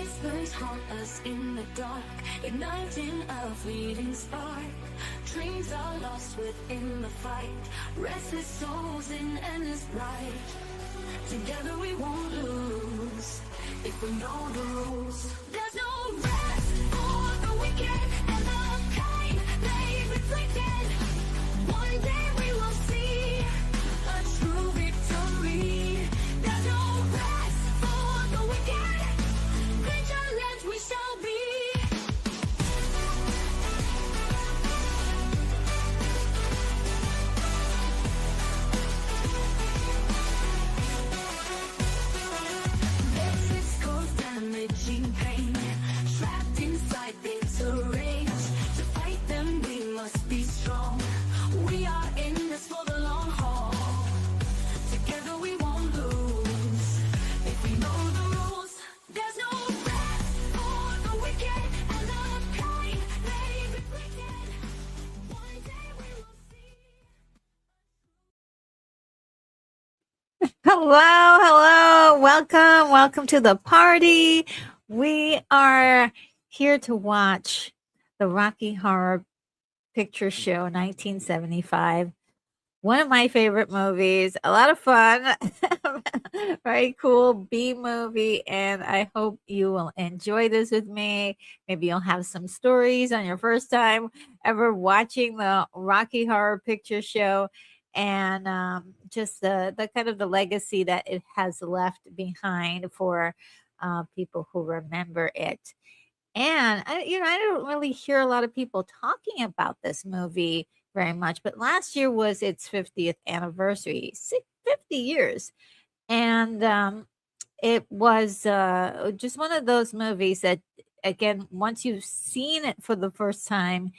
Whispers haunt us in the dark, igniting a fleeting spark. Dreams are lost within the fight, restless souls in endless light. Together we won't lose, if we know the rules. There's no rest for the wicked and the kind they've inflicted. One day we will see a true victory. There's no rest for the wicked, vigilant we shall be. Damaging pain, trapped inside bitter rage. To fight them we must be strong. We are in this for the long haul. Together we won't lose, if we know the rules. There's no rest for the wicked and the kind they've inflicted. One day we will see. Hello. Welcome to the party. We are here to watch the Rocky Horror Picture Show 1975. One of my favorite movies, a lot of fun, very cool B movie, and I hope you will enjoy this with me. Maybe you'll have some stories on your first time ever watching the Rocky Horror Picture Show, and just the kind of the legacy that it has left behind for people who remember it. And I don't really hear a lot of people talking about this movie very much, but last year was its 50th anniversary, 50 years. And it was just one of those movies that, again, once you've seen it for the first time,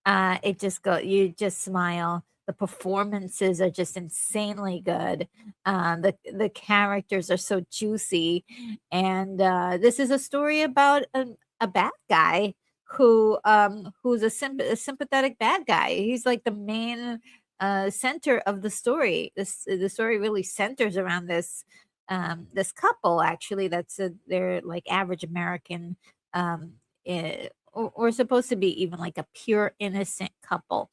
you just smile. The performances are just insanely good. The characters are so juicy, and this is a story about a bad guy who's a sympathetic bad guy. He's like the main center of the story. The story really centers around this couple, actually. They're like average American, or supposed to be even like a pure innocent couple.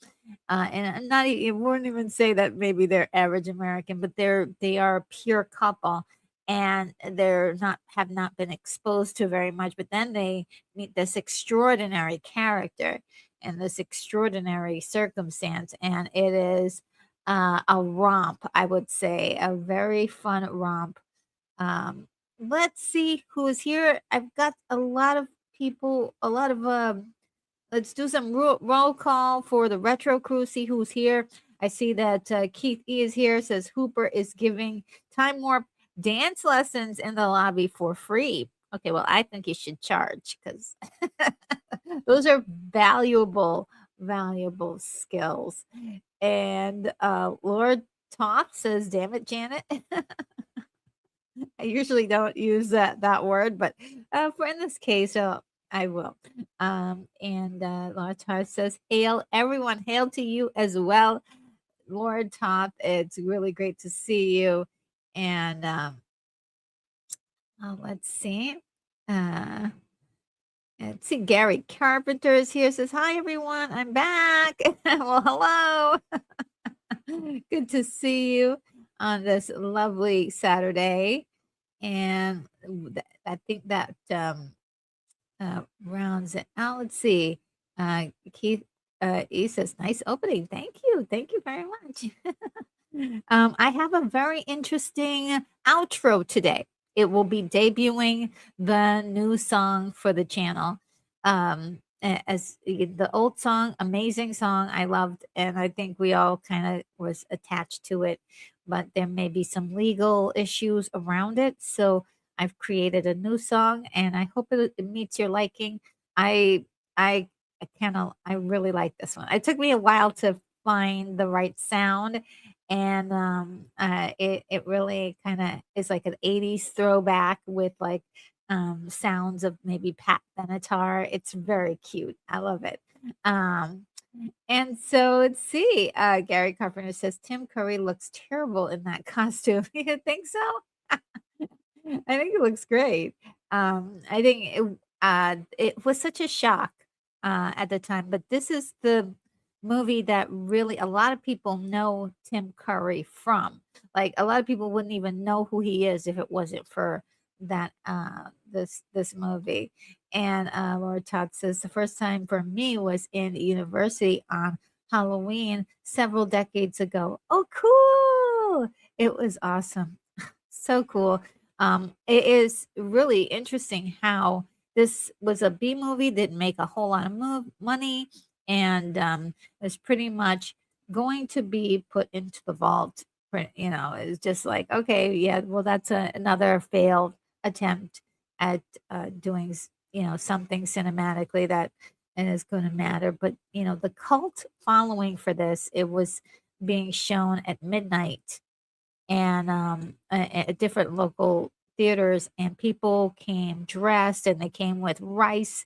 And I'm not I wouldn't even say that maybe they're average American, but they are a pure couple, and have not been exposed to very much. But then they meet this extraordinary character and this extraordinary circumstance, and it is a romp, I would say, a very fun romp. Let's see who is here. I've got a lot of people, a lot of let's do some roll call for the retro crew. See who's here. I see that Keith E is here. Says Hooper is giving Time Warp dance lessons in the lobby for free. Okay, well, I think you should charge, because those are valuable skills. And Lord Toth says, "Damn it, Janet." I usually don't use that word, but for in this case, I will. And Lord Toth says, "Hail, everyone! Hail to you as well, Lord Toth. It's really great to see you." And let's see. Let's see. Gary Carpenter is here. Says, "Hi, everyone. I'm back." Well, hello. Good to see you on this lovely Saturday. And I think that rounds it out. Let's see. Keith E says, "Nice opening. Thank you. Thank you very much." I have a very interesting outro today. It will be debuting the new song for the channel. As the old song, amazing song, I loved, and I think we all kind of was attached to it, but there may be some legal issues around it. So I've created a new song, and I hope it meets your liking. I I I really like this one. It took me a while to find the right sound, and it really kind of is like an 80s throwback with like sounds of maybe Pat Benatar. It's very cute. I love it. Um and so let's see. Gary Carpenter says Tim Curry looks terrible in that costume. You think so? I think it looks great. I think it was such a shock at the time, but this is the movie that really a lot of people know Tim Curry from. Like a lot of people wouldn't even know who he is if it wasn't for that this movie. And Laura Todd says the first time for me was in university on Halloween several decades ago. Oh, cool! It was awesome. So cool. It is really interesting how this was a B movie, didn't make a whole lot of money, and was pretty much going to be put into the vault. It's just like, okay, yeah, well, that's another failed attempt at doing, something cinematically that and is going to matter. But the cult following for this, it was being shown at midnight and at different local theaters, and people came dressed, and they came with rice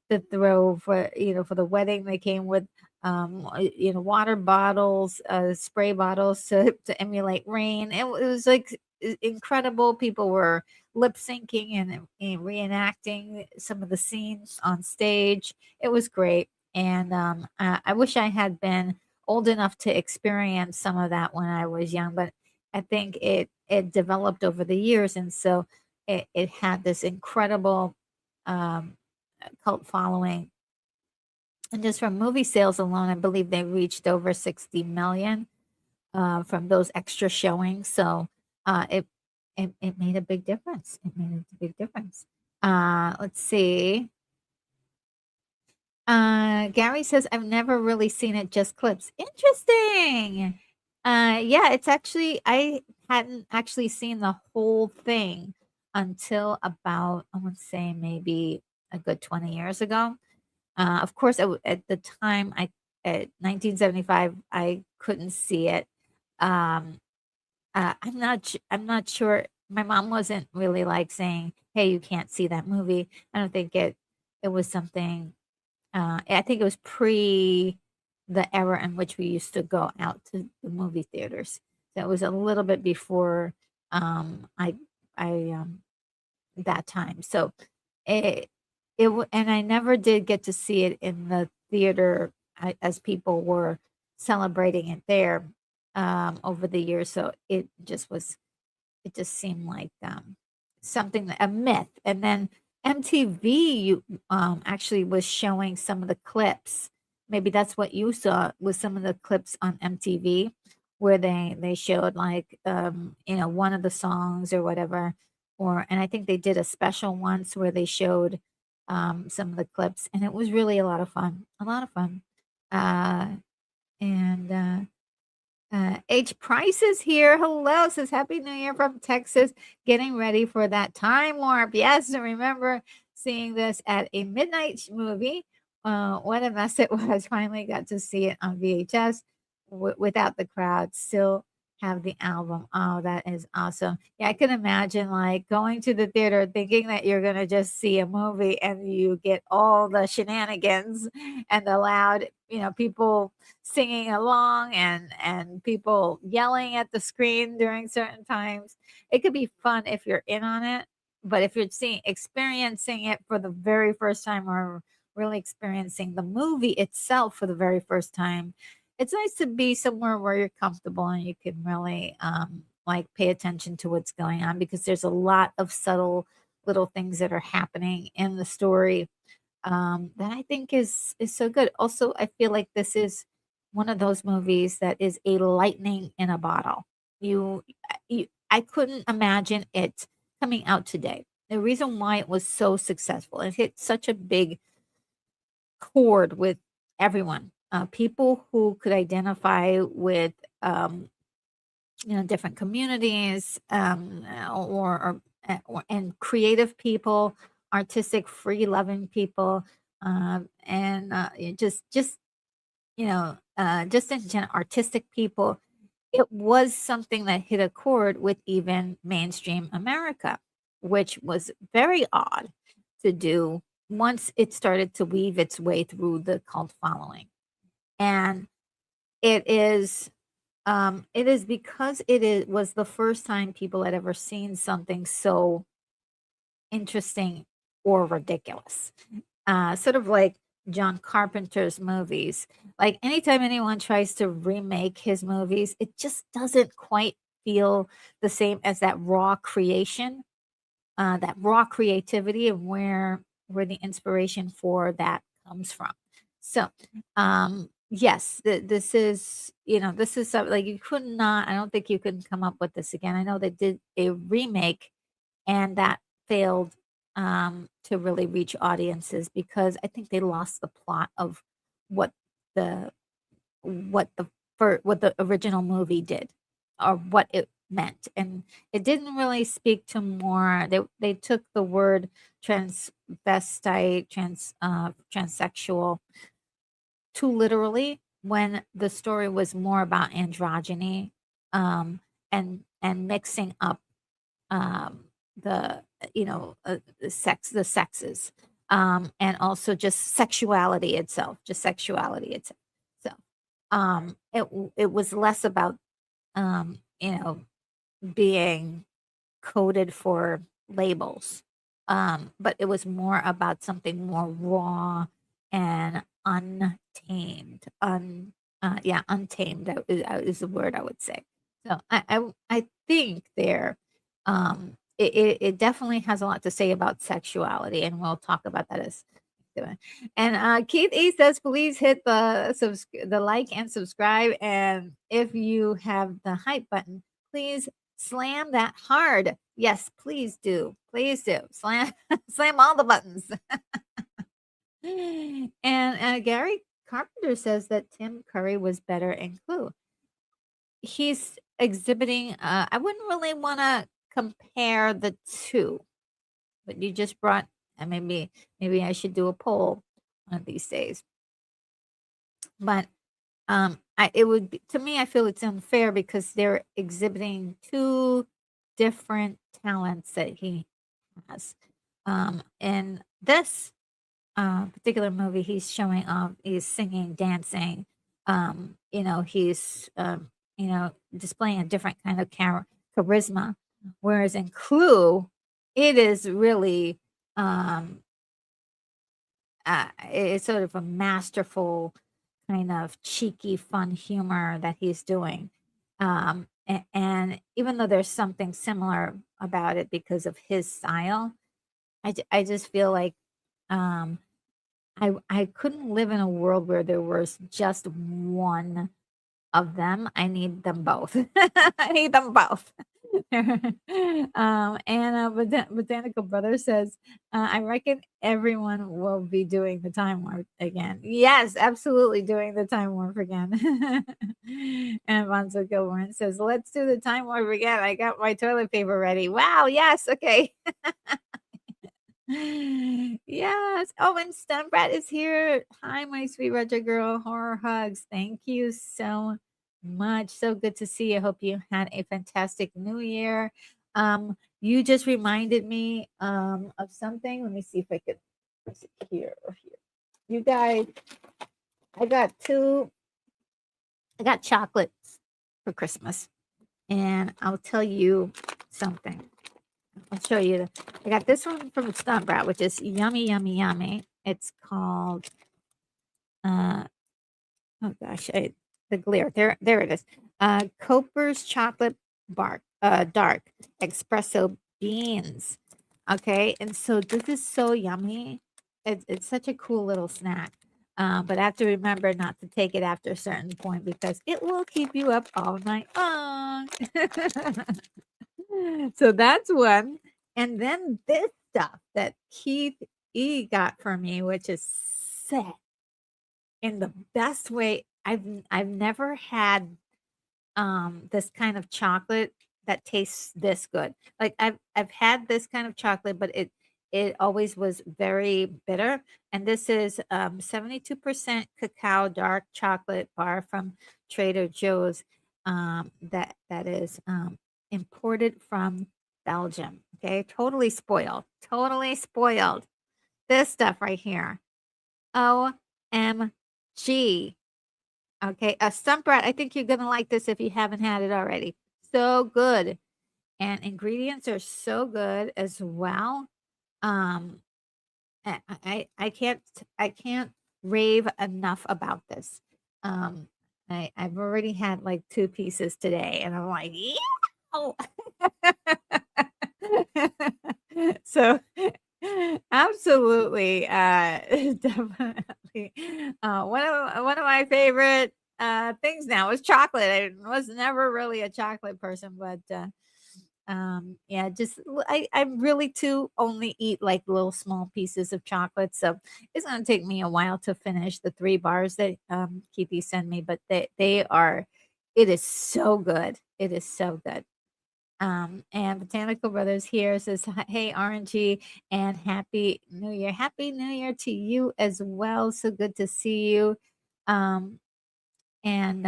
to throw for the wedding. They came with water bottles, spray bottles to emulate rain. It was like incredible. People were lip syncing and reenacting some of the scenes on stage. It was great, and I wish I had been old enough to experience some of that when I was young, but I think it developed over the years, and so it had this incredible um, cult following. And just from movie sales alone, I believe they reached over 60 million from those extra showings. So it made a big difference. It made a big difference. Let's see. Gary says, I've never really seen it, just clips. Interesting. Yeah, it's actually, I hadn't actually seen the whole thing until about, I would say maybe a good 20 years ago. Of course, at the time, at 1975, I couldn't see it. Um, I'm not sure. My mom wasn't really like saying, "Hey, you can't see that movie." I don't think it was something. I think it was pre the era in which we used to go out to the movie theaters. So it was a little bit before I that time. So it and I never did get to see it in the theater as people were celebrating it there over the years. So it just seemed like something a myth. And then MTV actually was showing some of the clips. Maybe that's what you saw with some of the clips on MTV where they showed like one of the songs or whatever, or and I think they did a special once where they showed some of the clips, and it was really a lot of fun. A lot of fun. And H Price is here. Hello, says Happy New Year from Texas. Getting ready for that time warp. Yes, and remember seeing this at a midnight movie. What a mess it was. Finally got to see it on VHS without the crowd. Still have the album. Oh, that is awesome. Yeah, I can imagine like going to the theater thinking that you're going to just see a movie and you get all the shenanigans and the loud, people singing along and people yelling at the screen during certain times. It could be fun if you're in on it, but if you're experiencing it for the very first time or really experiencing the movie itself for the very first time, it's nice to be somewhere where you're comfortable and you can really like pay attention to what's going on, because there's a lot of subtle little things that are happening in the story that I think is so good. Also, I feel like this is one of those movies that is a lightning in a bottle. I couldn't imagine it coming out today. The reason why it was so successful, it hit such a big chord with everyone. People who could identify with different communities, and creative people, artistic, free loving people, and just in general, artistic people. It was something that hit a chord with even mainstream America, which was very odd to do once it started to weave its way through the cult following. And it is because was the first time people had ever seen something so interesting or ridiculous. Sort of like John Carpenter's movies. Like anytime anyone tries to remake his movies, it just doesn't quite feel the same as that raw creation, that raw creativity, and where the inspiration for that comes from. So, yes, this is, this is something like you could not. I don't think you can come up with this again. I know they did a remake, and that failed to really reach audiences because I think they lost the plot of what the what the what the original movie did or what it meant, and it didn't really speak to more. They took the word transvestite, transsexual too literally when the story was more about androgyny, and mixing up the the sexes, and also just sexuality itself, so it was less about you know being coded for labels, but it was more about something more raw and untamed, untamed is the word I would say. So I think there, it definitely has a lot to say about sexuality, and we'll talk about that as doing. And Keith E says, please hit the like and subscribe, and if you have the hype button, please slam that hard. Yes, please do. Please do. Slam slam all the buttons. And Gary Carpenter says that Tim Curry was better in Clue. He's exhibiting, I wouldn't really want to compare the two, but you just brought, and maybe I should do a poll one of these days. But it would be, to me, I feel it's unfair because they're exhibiting two different talents that he has. In this particular movie, he's showing off, he's singing, dancing, he's displaying a different kind of charisma. Whereas in Clue, it is really it's sort of a masterful kind of cheeky, fun humor that he's doing. And even though there's something similar about it because of his style, I just feel like I couldn't live in a world where there was just one of them. I need them both. I need them both. And Botanical Brother says, I reckon everyone will be doing the time warp again. Yes, absolutely doing the time warp again. And Bonzo Gilborn says, let's do the time warp again. I got my toilet paper ready. Wow, yes, okay. Yes. Oh, and Stunbrat is here. Hi, my sweet retro girl. Horror hugs. Thank you so much. So good to see you. Hope you had a fantastic new year. You just reminded me of something. Let me see if I could here or here. You guys, I got chocolates for Christmas. And I'll tell you something. I'll show you. I got this one from Stuntbrat, which is yummy, yummy, yummy. It's called, oh gosh, the glare. There it is. Coper's chocolate dark espresso beans. Okay, and so this is so yummy. It's such a cool little snack. But I have to remember not to take it after a certain point because it will keep you up all night long. So that's one. And then this stuff that Keith E got for me, which is set in the best way. I've never had this kind of chocolate that tastes this good. Like I've had this kind of chocolate, but it always was very bitter. And this is 72% cacao dark chocolate bar from Trader Joe's, that is imported from Belgium. Okay, totally spoiled. Totally spoiled. This stuff right here. OMG. Okay, a Stumprat. I think you're gonna like this if you haven't had it already. So good. And ingredients are so good as well. Um, I can't rave enough about this. Um, I've already had like 2 pieces today, and I'm like, "Yeah!" So, absolutely, definitely, one of my favorite, things now is chocolate. I was never really a chocolate person, but, yeah, just I really too only eat like little small pieces of chocolate, so it's gonna take me a while to finish the 3 bars that Keithy sent me, but they are it is so good. It is so good. And Botanical Brothers here says, Hey, RNG, and Happy New Year. Happy New Year to you as well. So good to see you. Um, and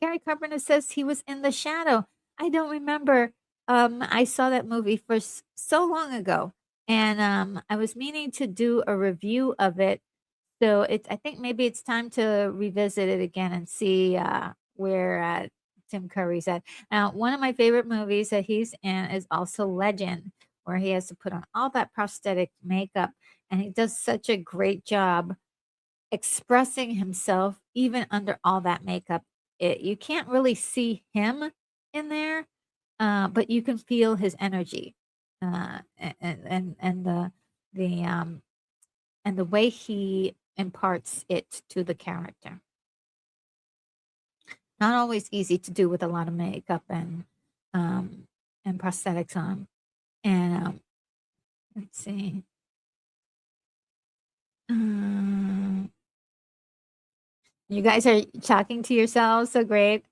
Gary Carpenter says he was in The Shadow. I don't remember. I saw that movie for so long ago, and I was meaning to do a review of it. So I think maybe it's time to revisit it again and see where Tim Curry's at. Now, one of my favorite movies that he's in is also Legend, where he has to put on all that prosthetic makeup, and he does such a great job expressing himself even under all that makeup. You can't really see him in there, but you can feel his energy, and the way he imparts it to the character. Not always easy to do with a lot of makeup um, and prosthetics on. And let's see. Um, You guys are talking to yourselves, so great.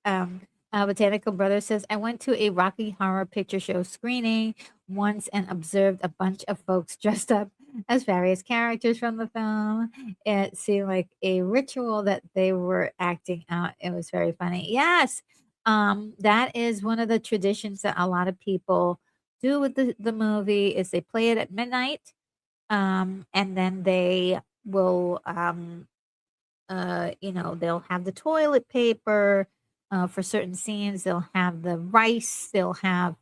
Botanical Brother says, I went to a Rocky Horror Picture Show screening once and observed a bunch of folks dressed up as various characters from the film. It seemed like a ritual that they were acting out. It was very funny. Yes, that is one of the traditions that a lot of people do with the movie is they play it at midnight, and then they will they'll have the toilet paper for certain scenes. They'll have the rice. They'll have,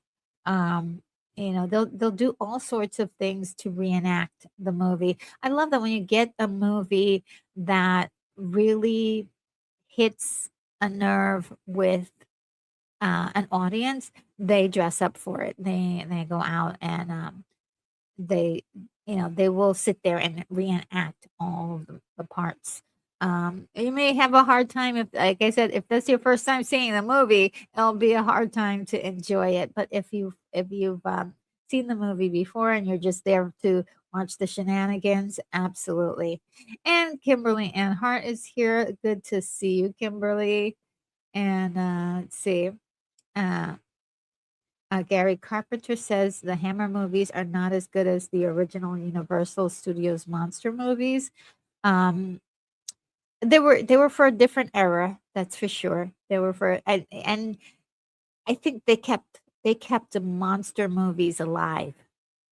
they'll do all sorts of things to reenact the movie. I love that when you get a movie that really hits a nerve with an audience, they dress up for it. They go out and they they will sit there and reenact all of the parts. You may have a hard time if, like I said, if that's your first time seeing the movie, it'll be a hard time to enjoy it. But if you've seen the movie before and you're just there to watch the shenanigans, absolutely. And Kimberly Ann Hart is here. Good to see you, Kimberly. And let's see. Uh, Gary Carpenter says the Hammer movies are not as good as the original Universal Studios monster movies. Um, they were for a different era, that's for sure. They were for and I think they kept the monster movies alive.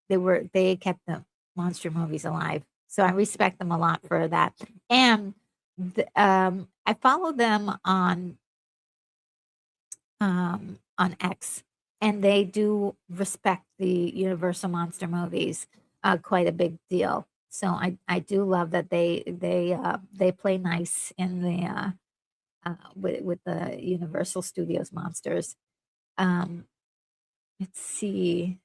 They kept the monster movies alive. So I respect them a lot for that. And I follow them on X, and they do respect the Universal monster movies quite a big deal. So I do love that they play nice in the with the Universal Studios monsters. Um, let's see.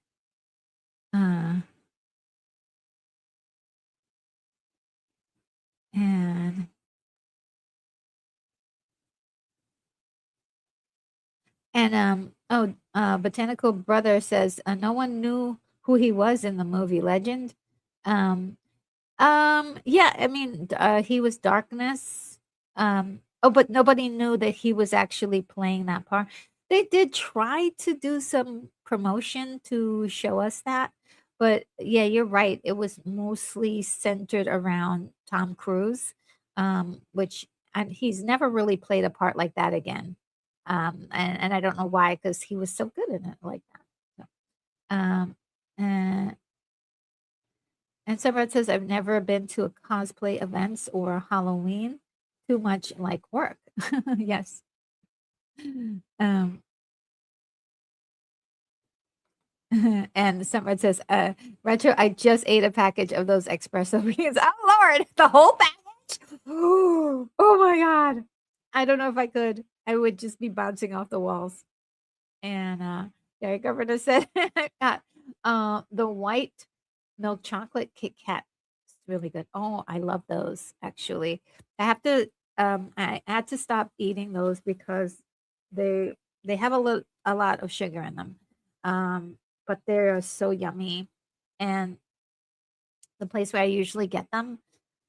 Uh, and Botanical Brother says no one knew who he was in the movie Legend. Um, yeah, I mean, he was Darkness. But nobody knew that he was actually playing that part. They did try to do some promotion to show us that, but yeah, you're right. It was mostly centered around Tom Cruise, which and he's never really played a part like that again. And I don't know why, because he was so good in it like that. So, uh, and Severed says, I've never been to a cosplay events or Halloween. Too much like work. Yes. Um, And someone says, Retro, I just ate a package of those espresso beans. Oh, Lord, the whole package? Oh my God. I don't know if I could. I would just be bouncing off the walls. And Gary Governor said, the white milk chocolate Kit Kat is really good. Oh, I love those actually. I have to, I had to stop eating those because they they have a lot of sugar in them. But they're so yummy. And the place where I usually get them,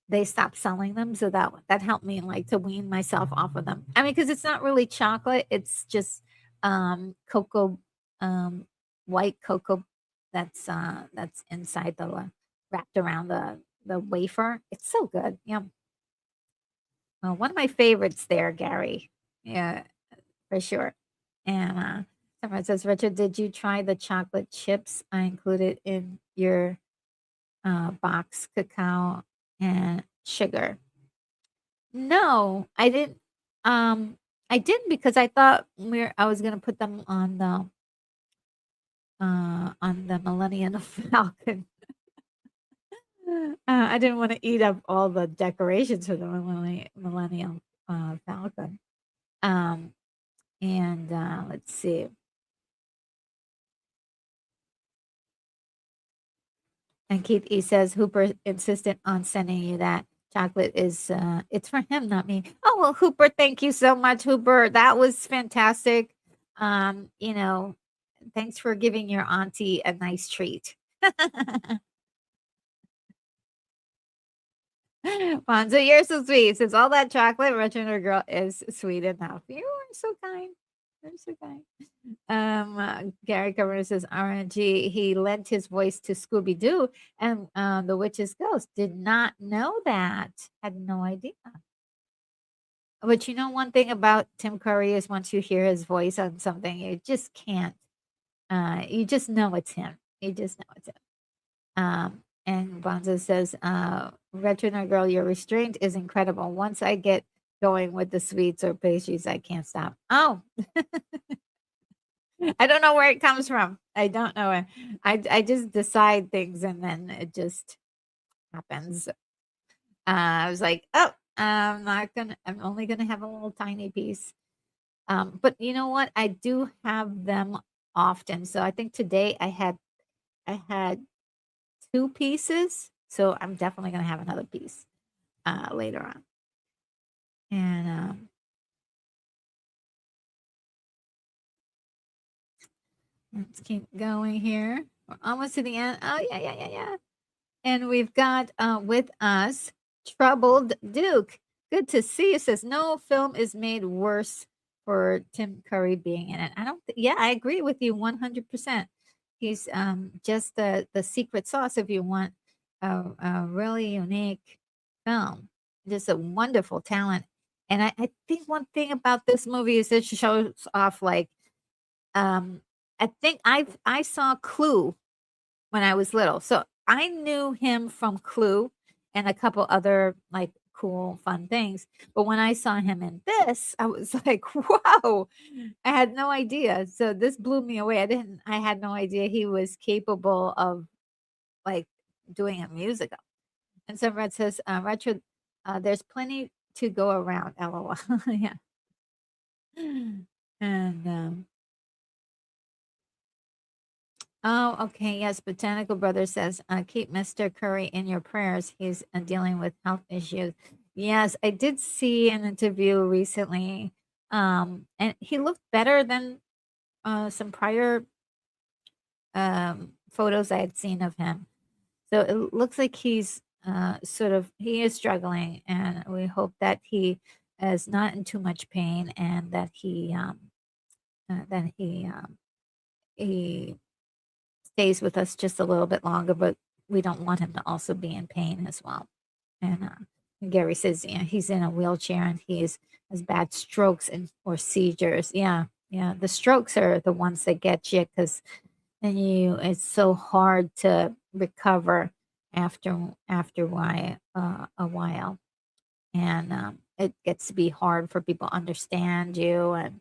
they stopped selling them, so that helped me, like, to wean myself off of them. I mean, because it's not really chocolate, it's just, cocoa, um, white cocoa that's inside wrapped around the wafer. It's so good, yum. Well, one of my favorites there, Gary. Yeah, for sure. And, someone says, "Richard, did you try the chocolate chips I included in your, box, cacao and sugar?" No, I didn't. I didn't because I thought I was gonna put them on the Millennium Falcon. I didn't want to eat up all the decorations for the Millennium Falcon. Um, and let's see. And Keith E says Hooper insisted on sending you that chocolate is it's for him, not me. Oh well, Hooper, thank you so much, Hooper. That was fantastic. You know, thanks for giving your auntie a nice treat. Fonzo, you're so sweet. Since all that chocolate, Reginald girl is sweet enough. You are so kind. You're so kind. Gary Cameron says RNG. He lent his voice to Scooby Doo and the witch's ghost. Did not know that. Had no idea. But you know, one thing about Tim Curry is once you hear his voice on something, you just can't. You just know it's him. You just know it's him. And Bonzo says, Veteran Girl, your restraint is incredible. Once I get going with the sweets or pastries, I can't stop. Oh, I don't know where it comes from. I don't know. I just decide things and then it just happens. I was like, oh, I'm only gonna have a little tiny piece. But you know what? I do have them often. So I think today I had 2 pieces, so I'm definitely gonna have another piece, later on. And, let's keep going here. We're almost to the end. Oh, yeah, yeah, yeah, yeah. And we've got, with us, Troubled Duke. Good to see you. Says, "No film is made worse for Tim Curry being in it." I don't thi Yeah, I agree with you 100%. He's, just the secret sauce if you want a really unique film. Just a wonderful talent. And I think one thing about this movie is it shows off, like, um, I think I saw Clue when I was little. So I knew him from Clue and a couple other, like, cool, fun things. But when I saw him in this, I was like, "Whoa!" I had no idea. So this blew me away. I had no idea he was capable of, like, doing a musical. And so Red says, Retro, there's plenty to go around, LOL. Yeah. And oh, okay. Yes, Botanical Brother says, keep Mr. Curry in your prayers. He's dealing with health issues. Yes, I did see an interview recently, and he looked better than some prior photos I had seen of him. So it looks like he is struggling, and we hope that he is not in too much pain and that he stays with us just a little bit longer, but we don't want him to also be in pain as well. And Gary says, yeah, he's in a wheelchair and has bad strokes or seizures. Yeah, yeah. The strokes are the ones that get you because then it's so hard to recover after a while, and it gets to be hard for people to understand you and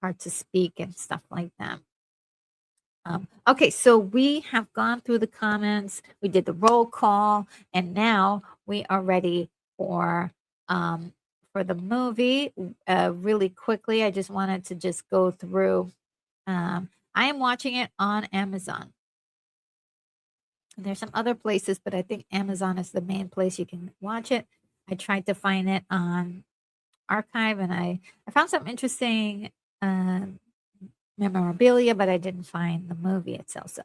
hard to speak and stuff like that. Okay, so we have gone through the comments. We did the roll call, and now we are ready um, for the movie. Really quickly, I just wanted to just go through. I am watching it on Amazon. There's some other places, but I think Amazon is the main place you can watch it. I tried to find it on Archive, and I found some interesting um, memorabilia, but I didn't find the movie itself. So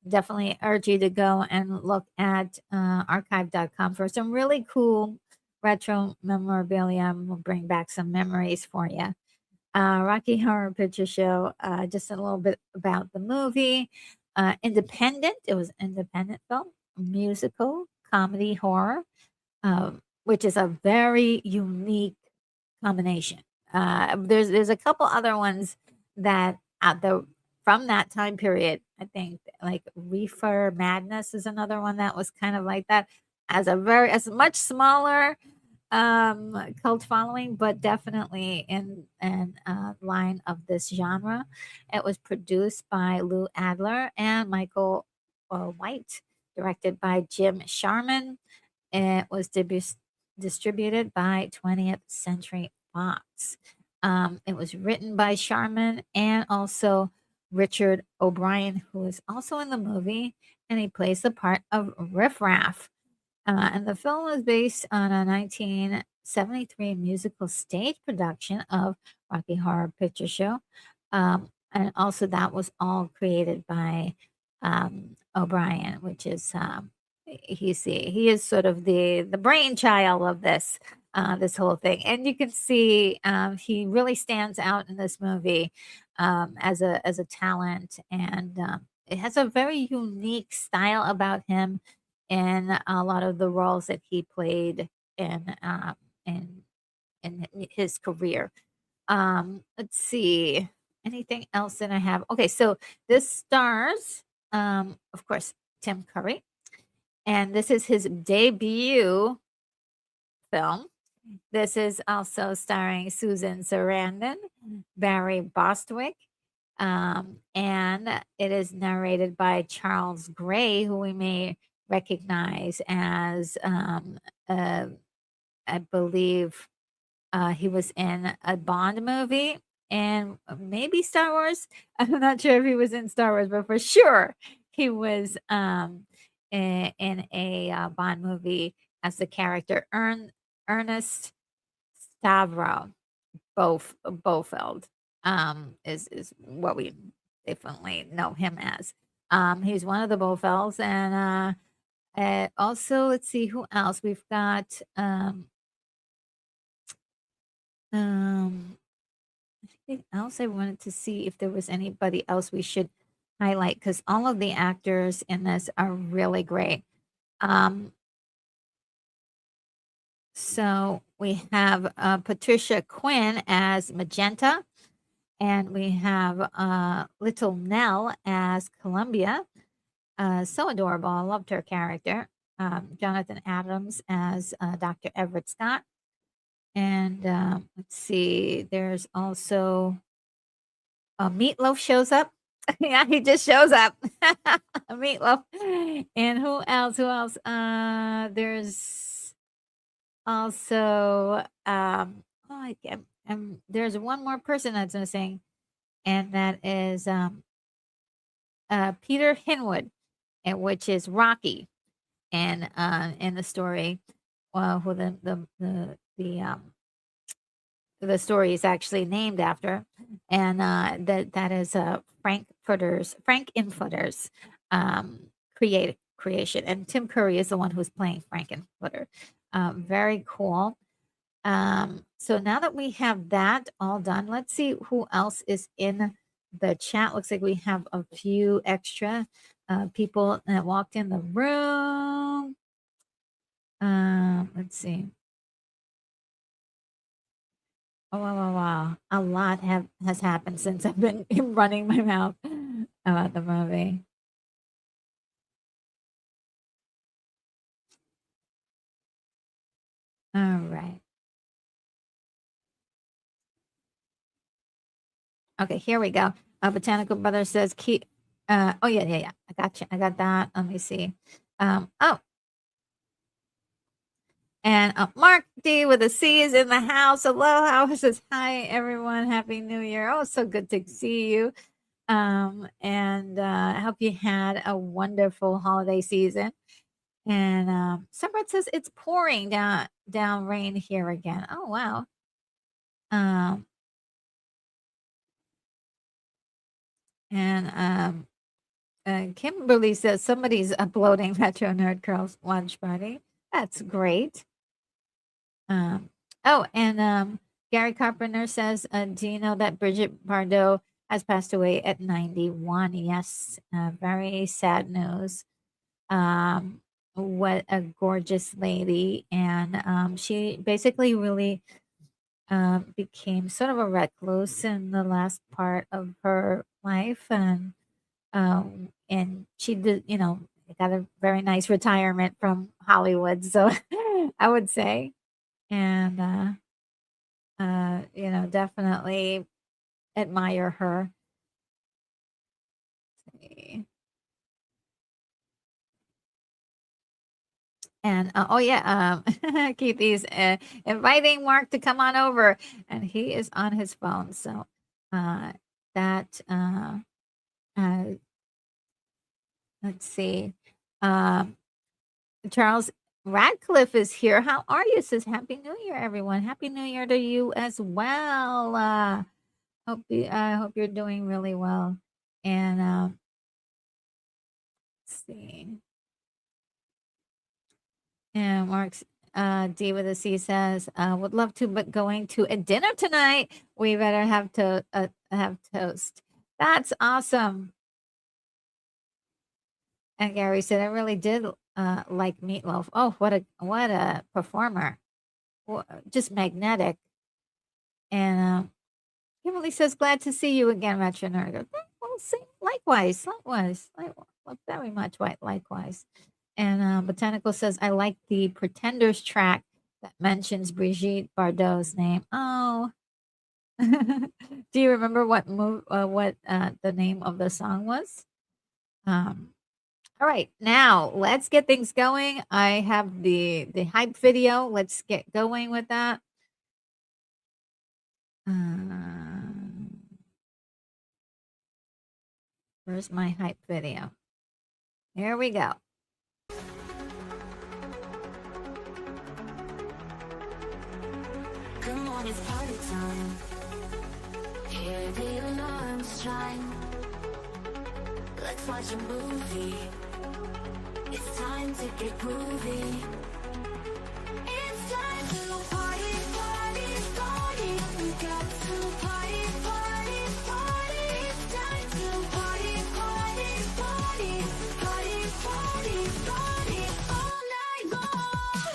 definitely urge you to go and look at archive.com for some really cool retro memorabilia. We'll bring back some memories for you. Rocky Horror Picture Show, just a little bit about the movie. Independent, it was an independent film, musical, comedy, horror, which is a very unique combination. There's a couple other ones that at the from that time period. I think like Reefer Madness is another one that was kind of like that, as much smaller cult following, but definitely in line of this genre. It was produced by Lou Adler and Michael White, directed by Jim Sharman. It was distributed by 20th Century Fox. It was written by Sharman and also Richard O'Brien, who is also in the movie, and he plays the part of Riff Raff. And the film was based on a 1973 musical stage production of Rocky Horror Picture Show. And also, that was all created by O'Brien, which is he is sort of the brainchild of this whole thing, and you can see he really stands out in this movie as a talent, and it has a very unique style about him in a lot of the roles that he played in in in his career. Let's see. Anything else that I have? Okay, so this stars, of course, Tim Curry, and this is his debut film. This is also starring Susan Sarandon, Barry Bostwick, and it is narrated by Charles Gray, who we may recognize as, I believe, he was in a Bond movie and maybe Star Wars. I'm not sure if he was in Star Wars, but for sure he was in a Bond movie as the character Ernest Stavro Bofeld, is what we definitely know him as. He's one of the Bofelds, and also let's see who else we've got. Um, Anything else I wanted to see if there was anybody else we should highlight because all of the actors in this are really great. Um, so we have Patricia Quinn as Magenta, and we have Little Nell as Columbia. So adorable. I loved her character. Jonathan Adams as Dr. Everett Scott. And let's see, there's also Meatloaf shows up. Yeah, he just shows up. Meatloaf. And who else? Who else? There's also oh, I can't. There's one more person that's missing, and that is Peter Hinwood, and which is Rocky, and in the story, who the story is actually named after, and that is Frank Infooter's creation, and Tim Curry is the one who's playing Frank Infooter. Very cool. So now that we have that all done, let's see who else is in the chat. Looks like we have a few extra people that walked in the room. Let's see. Oh, wow, wow, wow. A lot has happened since I've been running my mouth about the movie. All right. Okay, here we go. Botanical Brother says, Oh yeah, yeah, yeah. I got you. I got that. Let me see. Oh, and Mark D with a C is in the house. Hello, how is this? Hi, everyone. Happy New Year. Oh, so good to see you. And I hope you had a wonderful holiday season. And Sunbird says it's pouring down rain here again. Oh wow. Um, and Kimberly says somebody's uploading Retro Nerd Girls Lunch Party. That's great. Um, oh, and Gary Carpenter says, do you know that Bridget Bardot has passed away at 91? Yes, very sad news. What a gorgeous lady. And she basically really became sort of a recluse in the last part of her life. And she did, got a very nice retirement from Hollywood. So I would say. And definitely admire her. And oh yeah, Keithy's inviting Mark to come on over, and he is on his phone. So uh, that uh, let's see. Um, Charles Radcliffe is here. How are you? Says Happy New Year, everyone. Happy New Year to you as well. I hope you're doing really well. And let's see. And Mark's D with a C says, would love to, but going to a dinner tonight. We better have toast. That's awesome. And Gary said, I really did like Meatloaf. Oh, what a performer! Just magnetic. And Kimberly says, glad to see you again, Metro Nerd. Well, same, likewise, very much. Likewise. And Botanical says, I like the Pretenders track that mentions Brigitte Bardot's name. Oh, do you remember what the name of the song was? All right, now let's get things going. I have the hype video. Let's get going with that. Where's my hype video? Here we go. Come on, it's party time. Hear the alarms chime. Let's watch a movie. It's time to get groovy. It's time to party, party, party. We got to party, party, party. It's time to party, party, party. Party, party, party all night all night long.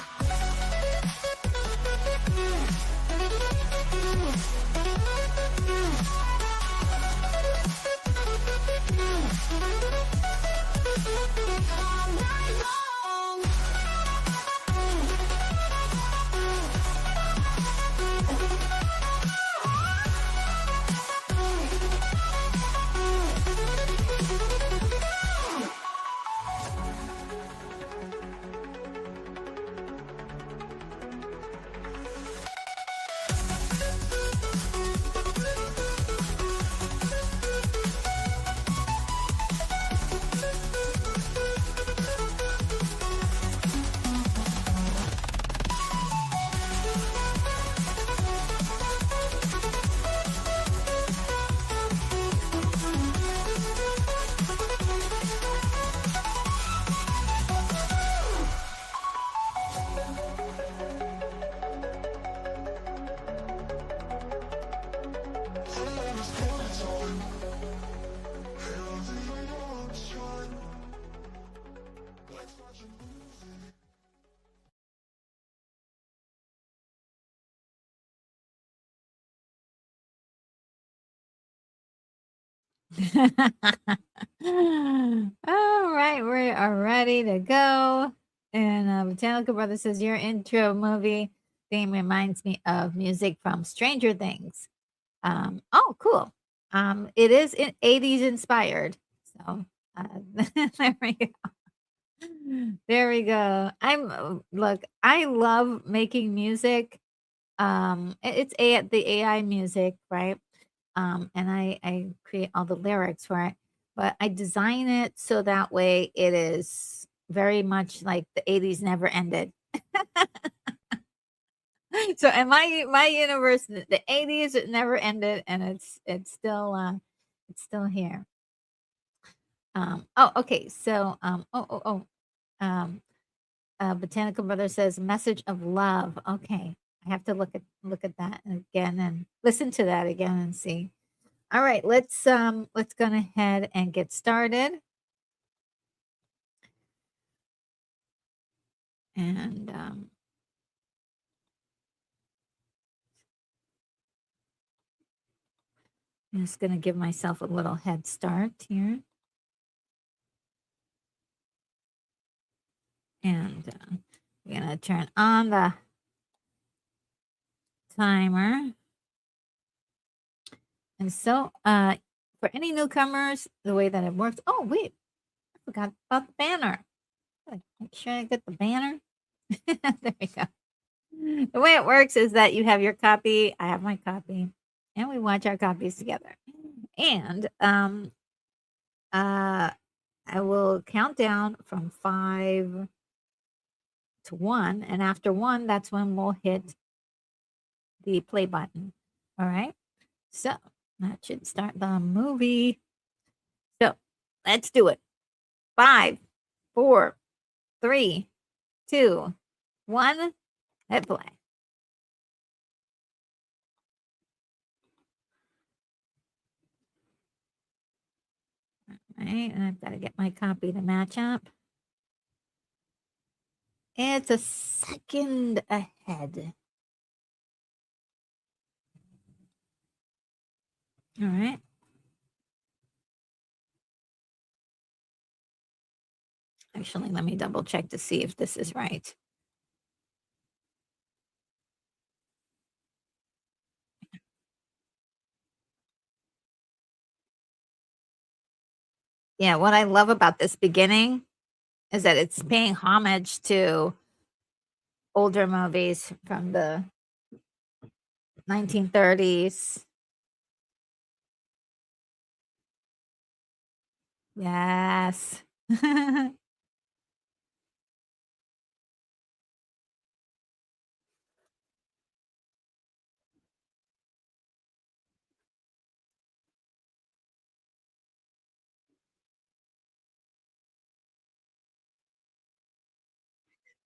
All right, we are ready to go. And Botanical Brother says your intro movie theme reminds me of music from Stranger Things. Oh, cool. It is 80s inspired. So there we go. There we go. Look, I love making music. It's the AI music, right? And I create all the lyrics for it, but I design it so that way it is very much like the 80s never ended. So in my universe, the 80s it never ended, and it's still here. Oh, okay. So um Botanical Brother says message of love. Okay. I have to look at that again and listen to that again and see. All right, let's go ahead and get started. And I'm just going to give myself a little head start here. And we're going to turn on the timer. And so, for any newcomers, the way that it works. Oh, wait, I forgot about the banner. Make sure I get the banner. There we go. The way it works is that you have your copy, I have my copy, and we watch our copies together. And I will count down from 5 to 1, and after 1, that's when we'll hit the play button. All right? So, that should start the movie. So, let's do it. 5, 4, 3, 2, 1, hit play. All right, and I've got to get my copy to match up. It's a second ahead. All right. Actually, let me double check to see if this is right. Yeah, what I love about this beginning is that it's paying homage to older movies from the 1930s. Yes.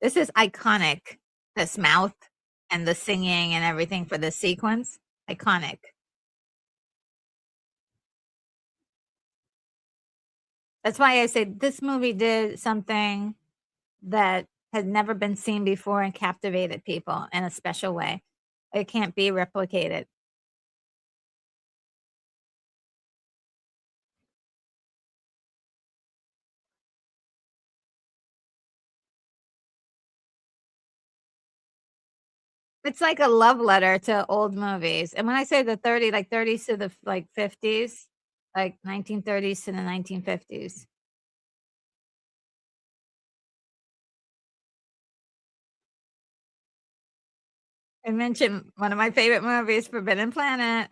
This is iconic. This mouth and the singing and everything for this sequence. Iconic. That's why I say this movie did something that had never been seen before and captivated people in a special way. It can't be replicated. It's like a love letter to old movies. And when I say the 30, like 30s to the like 50s, like 1930s to the 1950s. I mentioned one of my favorite movies, Forbidden Planet.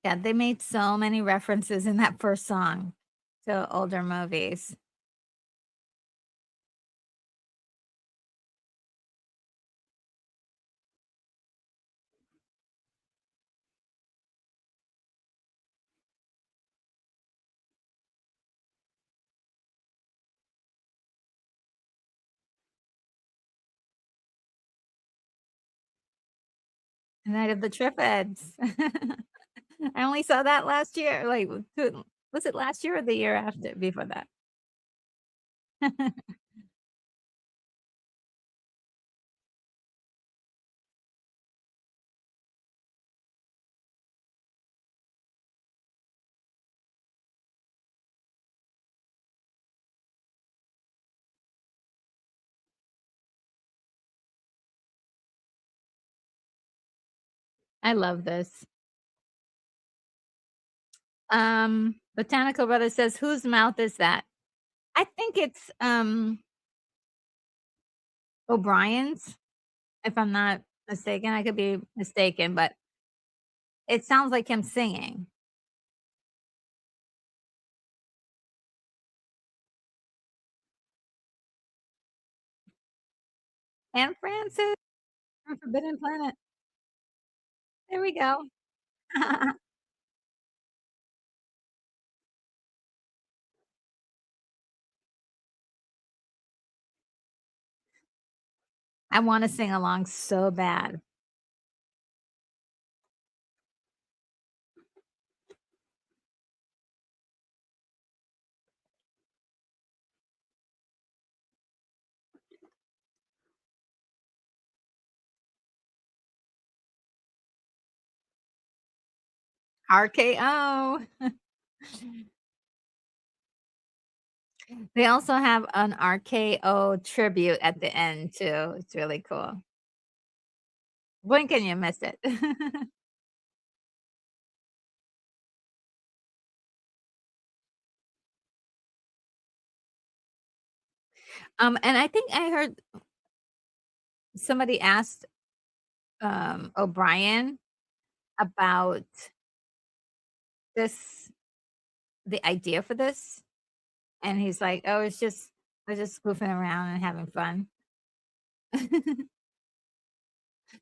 Yeah, they made so many references in that first song to older movies. Night of the Triffids. I only saw that last year. Like, was it last year or the year after before that? I love this. Botanical Brother says, "Whose mouth is that?" I think it's, O'Brien's, if I'm not mistaken. I could be mistaken, but it sounds like him singing. And Francis from Forbidden Planet. There we go. I wanna sing along so bad. RKO. They also have an RKO tribute at the end too. It's really cool. Blink and you miss it. And I think I heard somebody asked, O'Brien about this the idea for this, and he's like, "Oh, it's just we're just goofing around and having fun."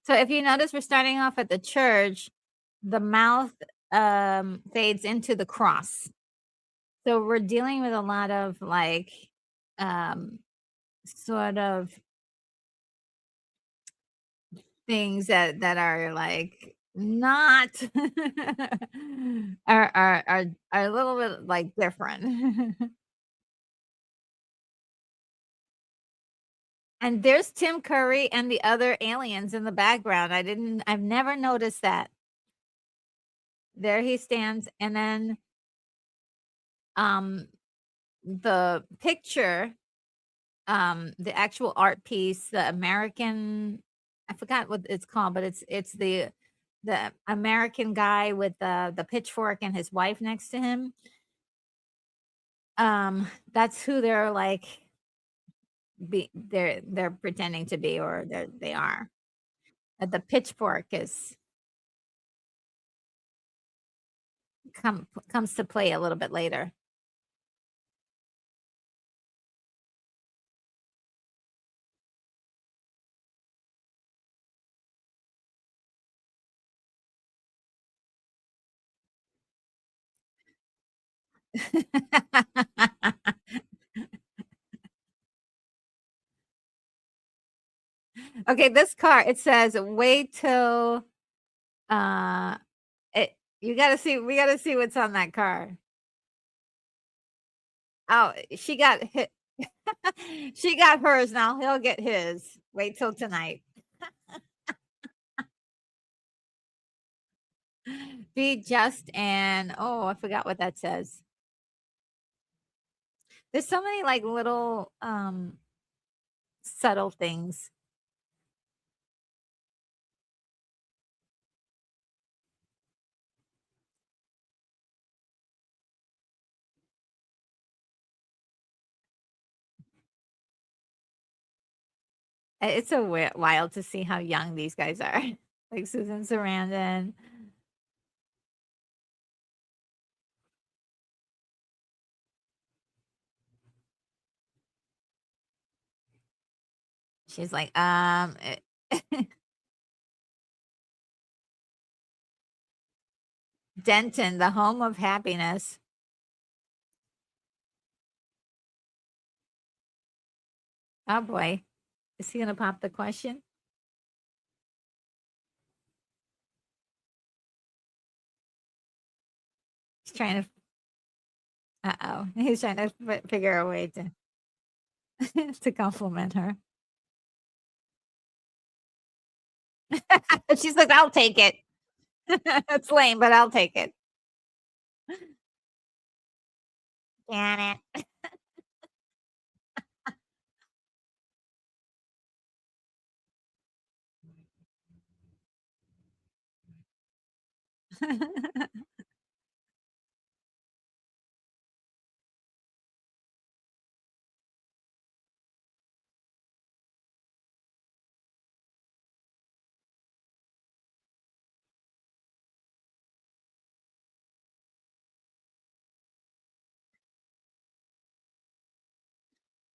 So if you notice, we're starting off at the church, the mouth, fades into the cross. So we're dealing with a lot of, like, um, sort of things that are, like, not are a little bit, like, different. And there's Tim Curry and the other aliens in the background. I've never noticed that. There he stands, and then, um, the picture, the actual art piece, the American I forgot what it's called, but it's the American guy with the pitchfork and his wife next to him. That's who they're, like, they're pretending to be, or they are. The pitchfork is comes to play a little bit later. Okay, this car, it says, "Wait till," uh, it you gotta see we gotta see what's on that car. Oh, she got hit. She got hers, now he'll get his. Wait till tonight. Be just and oh, I forgot what that says. There's so many, like, little, subtle things. It's so wild to see how young these guys are. Like Susan Sarandon. She's like, Denton, the home of happiness. Oh boy. Is he gonna pop the question? He's trying to uh-oh. He's trying to figure a way to to compliment her. She's like, "I'll take it." It's lame, but I'll take it. Janet.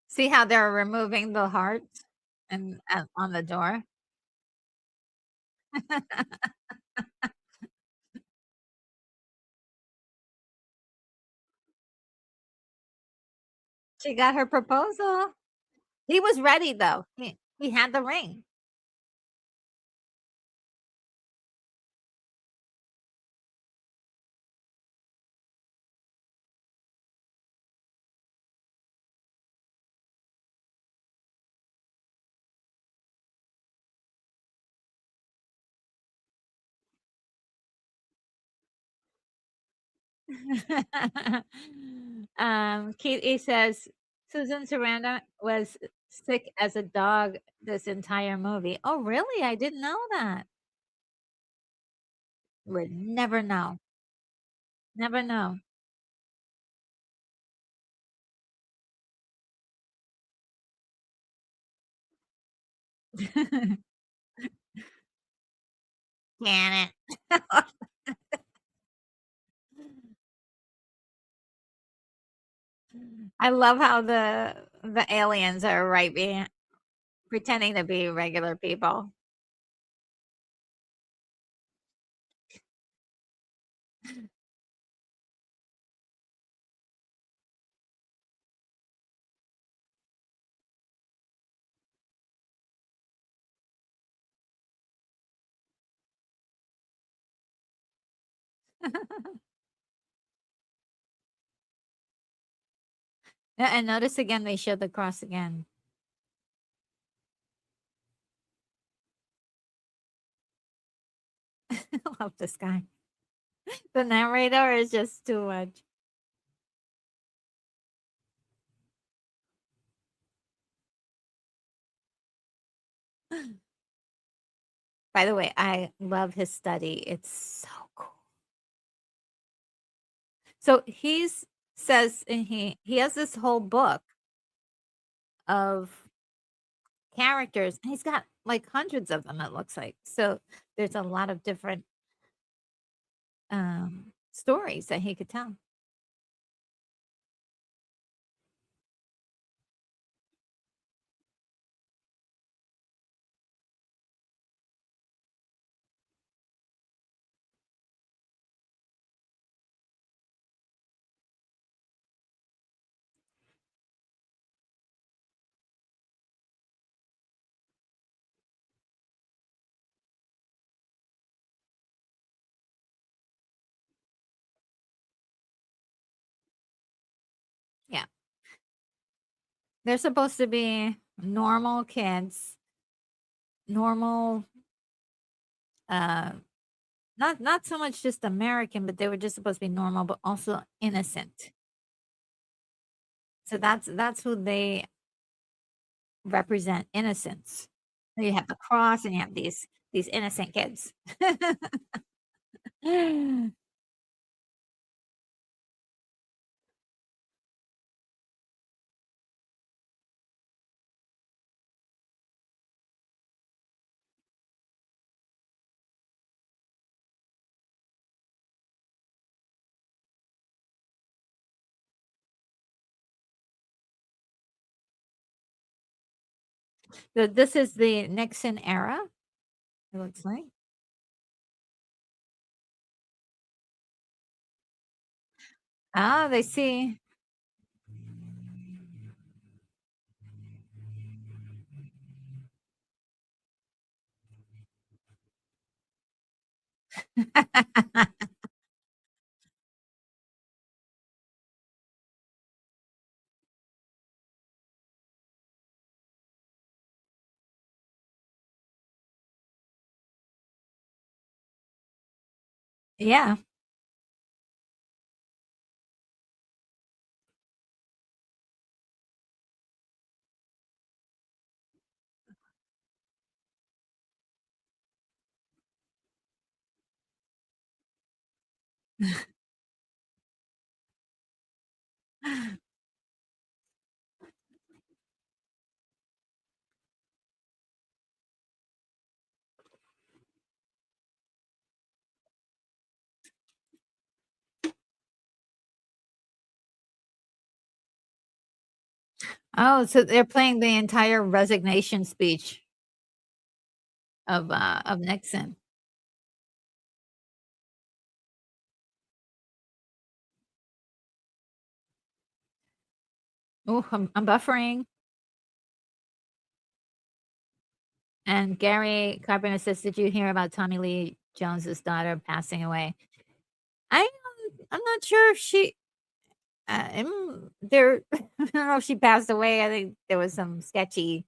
See how they're removing the hearts and on the door? She got her proposal. He was ready though. He had the ring. Keith says Susan Sarandon was sick as a dog this entire movie. Oh, really? I didn't know that. Would never know. Never know. Can it? I love how the aliens are right being pretending to be regular people. And notice again they showed the cross again. I love this guy. The narrator is just too much. By the way, I love his study. It's so cool. So he's says and he has this whole book of characters and he's got like hundreds of them it looks like. So there's a lot of different stories that he could tell. Yeah. They're supposed to be normal kids, normal uh not so much just American, but they were just supposed to be normal, but also innocent. So that's who they represent, innocence. So you have the cross and you have these innocent kids. So this is the Nixon era, it looks like. Ah, they see. Yeah. Oh, so they're playing the entire resignation speech of Nixon. Oh, I'm buffering. And Gary Carpenter says, "Did you hear about Tommy Lee Jones's daughter passing away?" I I'm not sure if she there I don't know if she passed away. I think there was some sketchy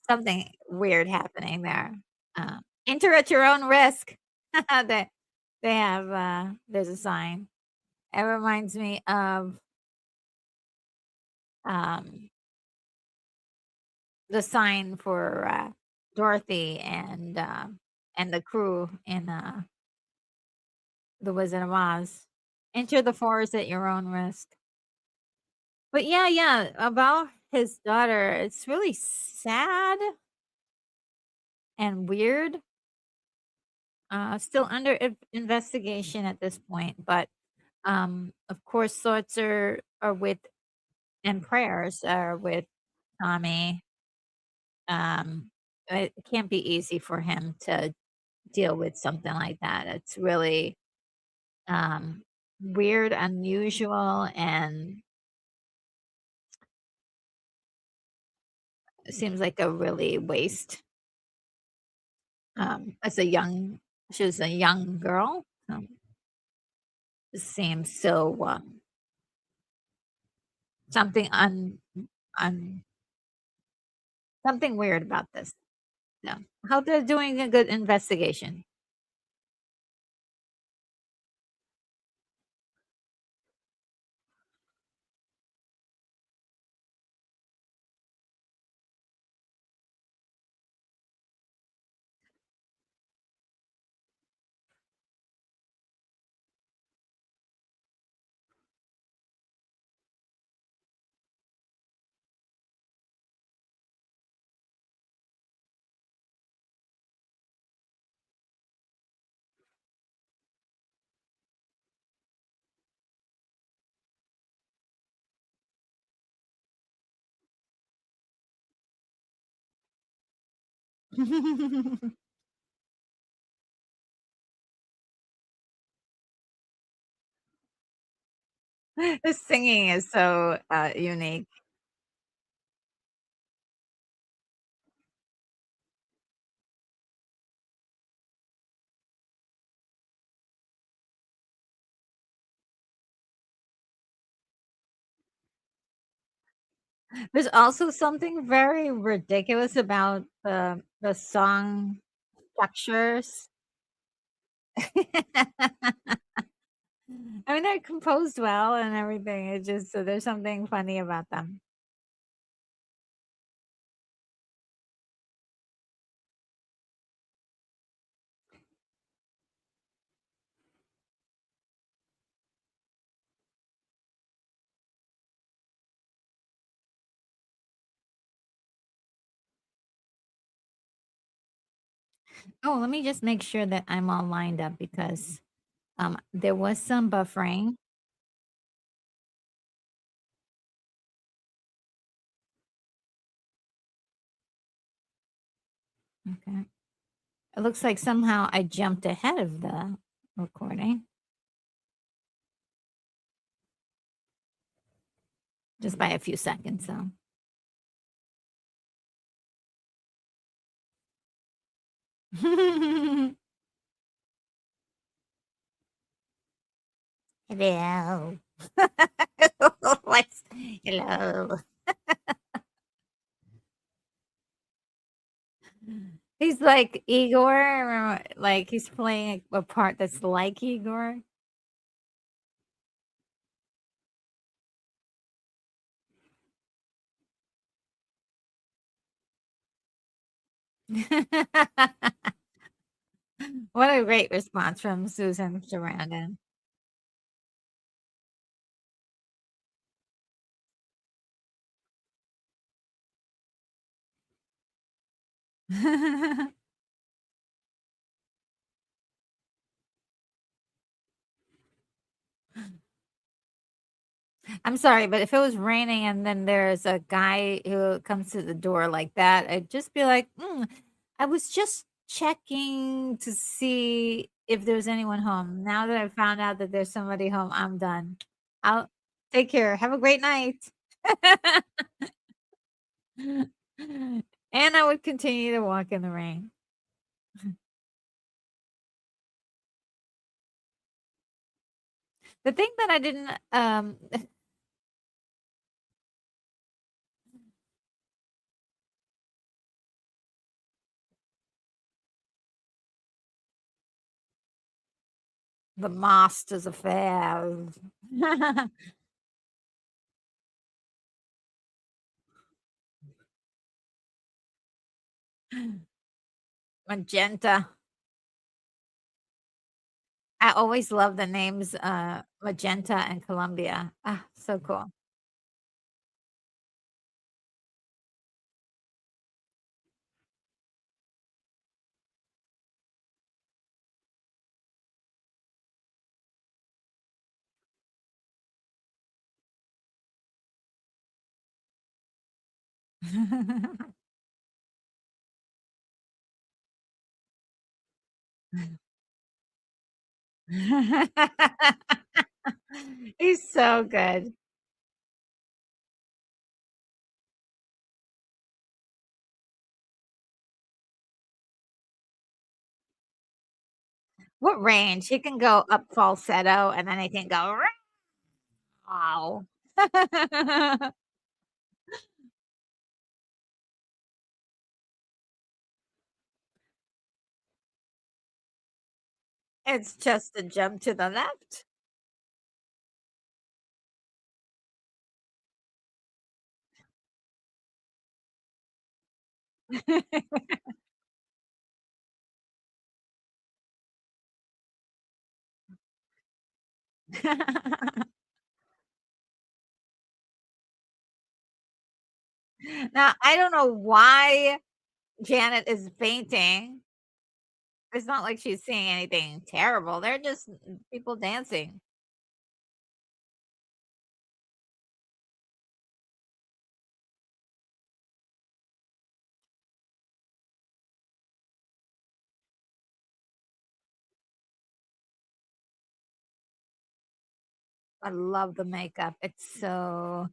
something weird happening there. Enter at your own risk. They they have there's a sign. It reminds me of um the sign for Dorothy and the crew in The Wizard of Oz. Enter the forest at your own risk. But yeah, yeah, about his daughter, it's really sad and weird. Still under investigation at this point, but of course, thoughts are with and prayers are with Tommy. Um, it can't be easy for him to deal with something like that. It's really um, weird, unusual, and it seems like a really waste. As a young, she was a young girl. It seems so something un something weird about this. Yeah, hope they're doing a good investigation. The singing is so unique. There's also something very ridiculous about the song structures. I mean, they're composed well and everything. It's just so there's something funny about them. Oh, let me just make sure that I'm all lined up because there was some buffering. Okay. It looks like somehow I jumped ahead of the recording just by a few seconds. So, hello. What's hello? He's like Igor, like he's playing a part that's like Igor. What a great response from Susan Sarandon. I'm sorry, but if it was raining and then there's a guy who comes to the door like that, I'd just be like, I was just checking to see if there's anyone home. Now that I've found out that there's somebody home, I'm done. I'll take care. Have a great night." And I would continue to walk in the rain. The thing that I didn't, the Masters Affairs. Magenta. I always love the names, Magenta and Columbia. Ah, so cool. He's so good. What range? He can go up falsetto, and then he can go "Wow." It's just a jump to the left. Now, I don't know why Janet is fainting. It's not like she's seeing anything terrible. They're just people dancing. I love the makeup. It's so,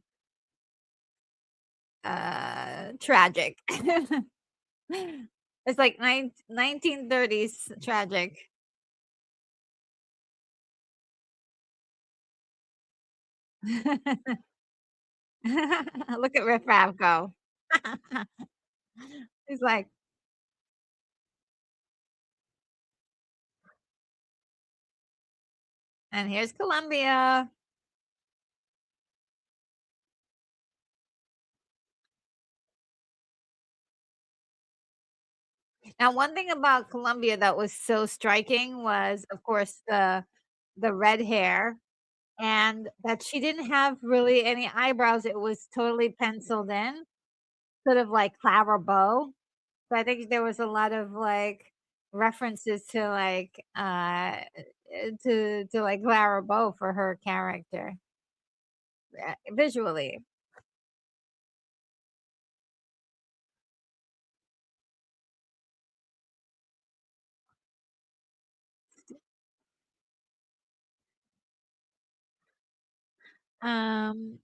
tragic. It's like 1930s tragic. Look at Riff Raff go. He's like, "And here's Columbia." Now, one thing about Columbia that was so striking was, of course, the red hair, and that she didn't have really any eyebrows. It was totally penciled in, sort of like Clara Bow. So I think there was a lot of, like, references to, like, to, like, Clara Bow for her character, visually. Um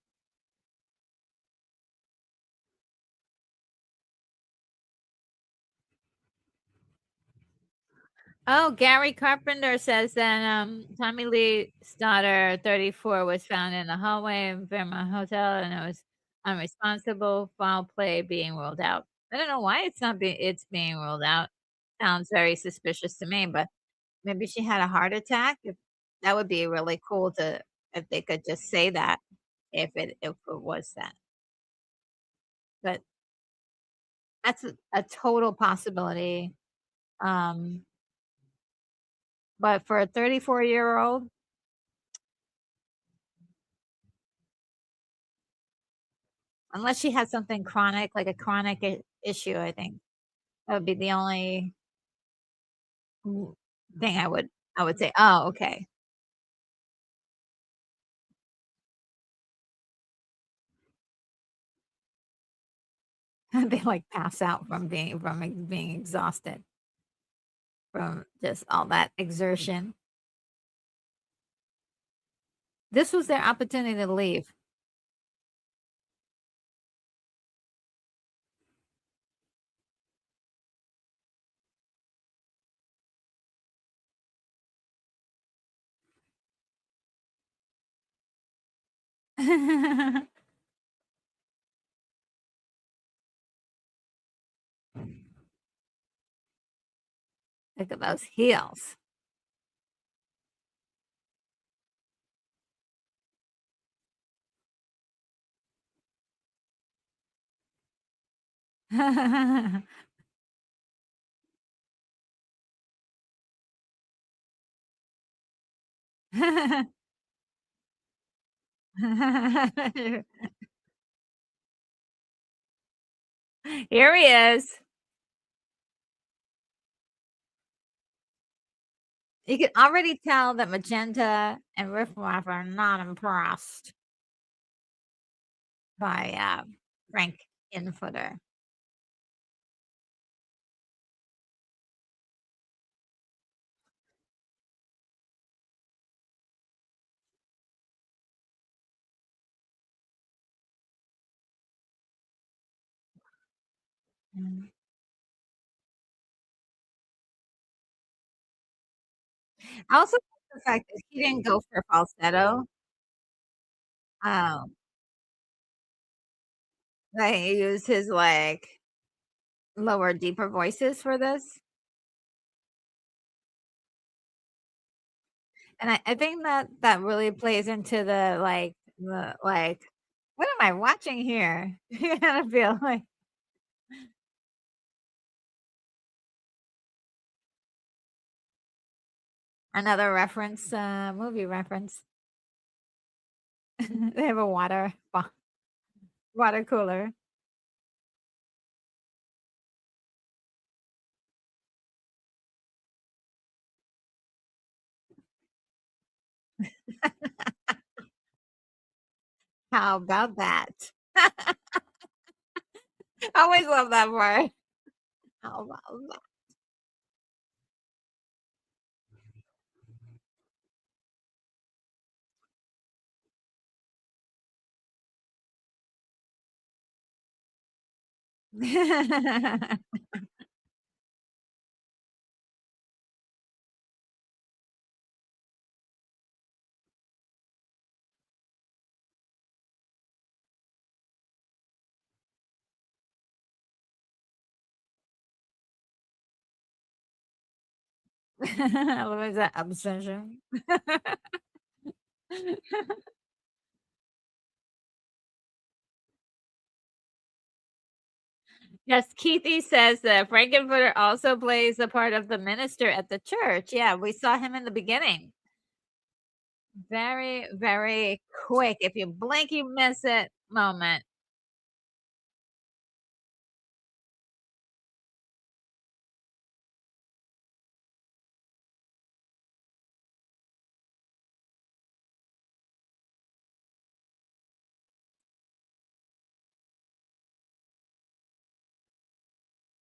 Oh, Gary Carpenter says that, Tommy Lee's daughter, 34, was found in the hallway of Fairmont Hotel, and it was unresponsible, foul play being ruled out. I don't know why it's being ruled out. Sounds very suspicious to me, but maybe she had a heart attack. If that would be really cool to if they could just say that, if it was that. But that's a total possibility. Um but for a 34-year-old, unless she has something chronic, like a chronic issue, I think that would be the only thing I would say. Oh, okay. They like pass out from being exhausted from just all that exertion. This was their opportunity to leave. Look at those heels. Here he is. You can already tell that Magenta and Riff Raff are not impressed by Frank Infooter. Mm. I also like the fact that he didn't go for falsetto. Um, that he used his like lower, deeper voices for this. And I think that that really plays into the what am I watching here? You kind of feel like another reference, movie reference. They have a water cooler. How about that? I always love that part. How about that? I love that obsession. Yes, Keithy says that Frankenfurter also plays the part of the minister at the church. Yeah, we saw him in the beginning. Very, very quick. If you blink, you miss it moment.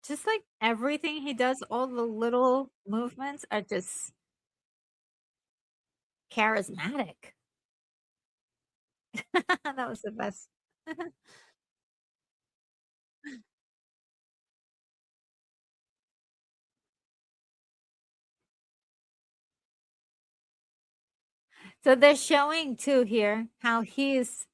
Just like everything he does, all the little movements are just charismatic. That was the best. So they're showing too here how he's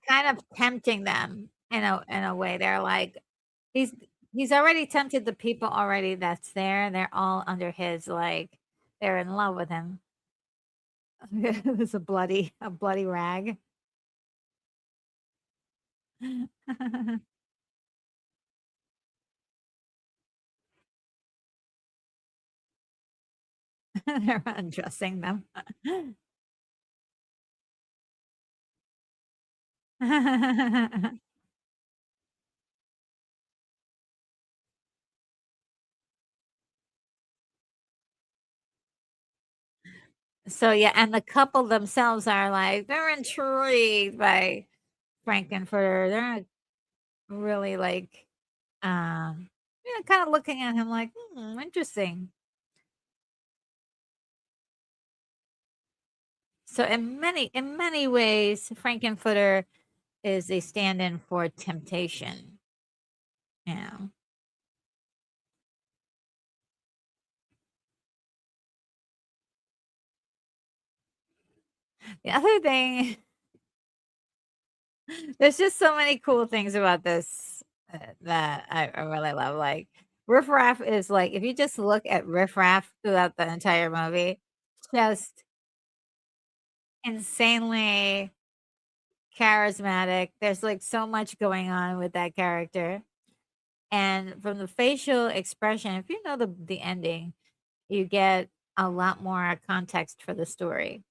kind of tempting them in a way. They're like he's he's already tempted the people already that's there. They're all under his like they're in love with him. There's a bloody rag. They're undressing them. So, yeah, and the couple themselves are like, they're intrigued by Frankenfurter. They're not really like, kind of looking at him like, interesting. So in many ways, Frankenfurter is a stand-in for temptation. Yeah. The other thing, there's just so many cool things about this that I really love. Like Riff Raff is like, if you just look at Riff Raff throughout the entire movie, just insanely charismatic. There's like so much going on with that character. And from the facial expression, if you know the ending, you get a lot more context for the story.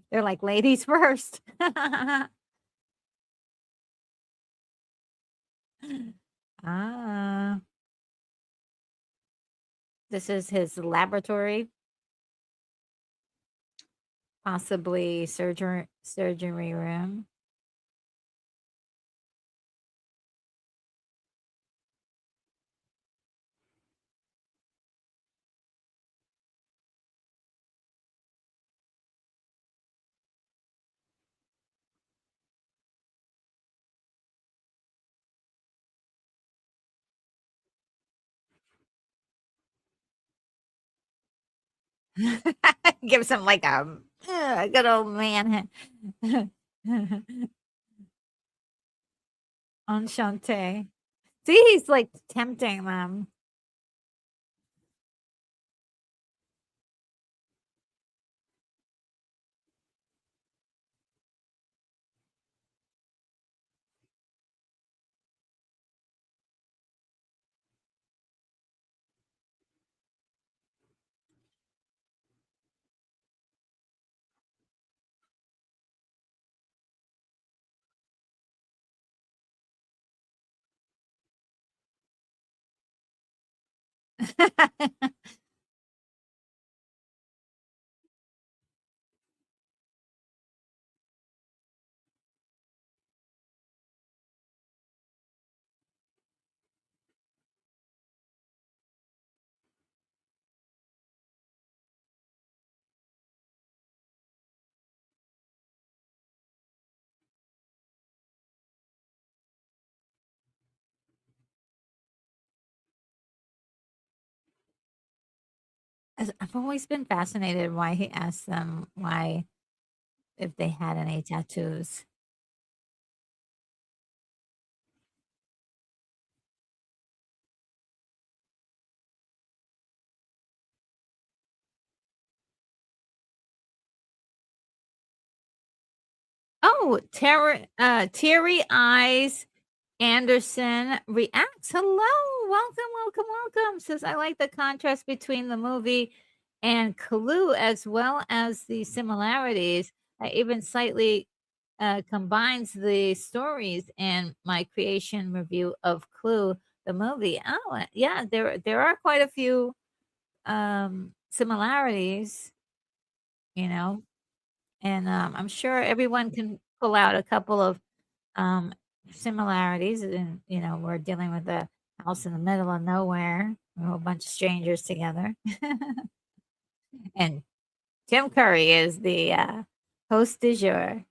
They're like ladies first. Ah, this is his laboratory, possibly surgery room. Gives him like a good old man. Enchanté. See, he's like tempting them. I've always been fascinated why he asked them why if they had any tattoos. Oh, Terry Eyes Anderson reacts. Hello, welcome, welcome, welcome. Says I like the contrast between the movie and Clue as well as the similarities. I even slightly combines the stories in my creation review of Clue, the movie. Oh, yeah, there are quite a few similarities, you know, and I'm sure everyone can pull out a couple of um, similarities. And we're dealing with a house in the middle of nowhere, a whole bunch of strangers together, and Tim Curry is the host du jour.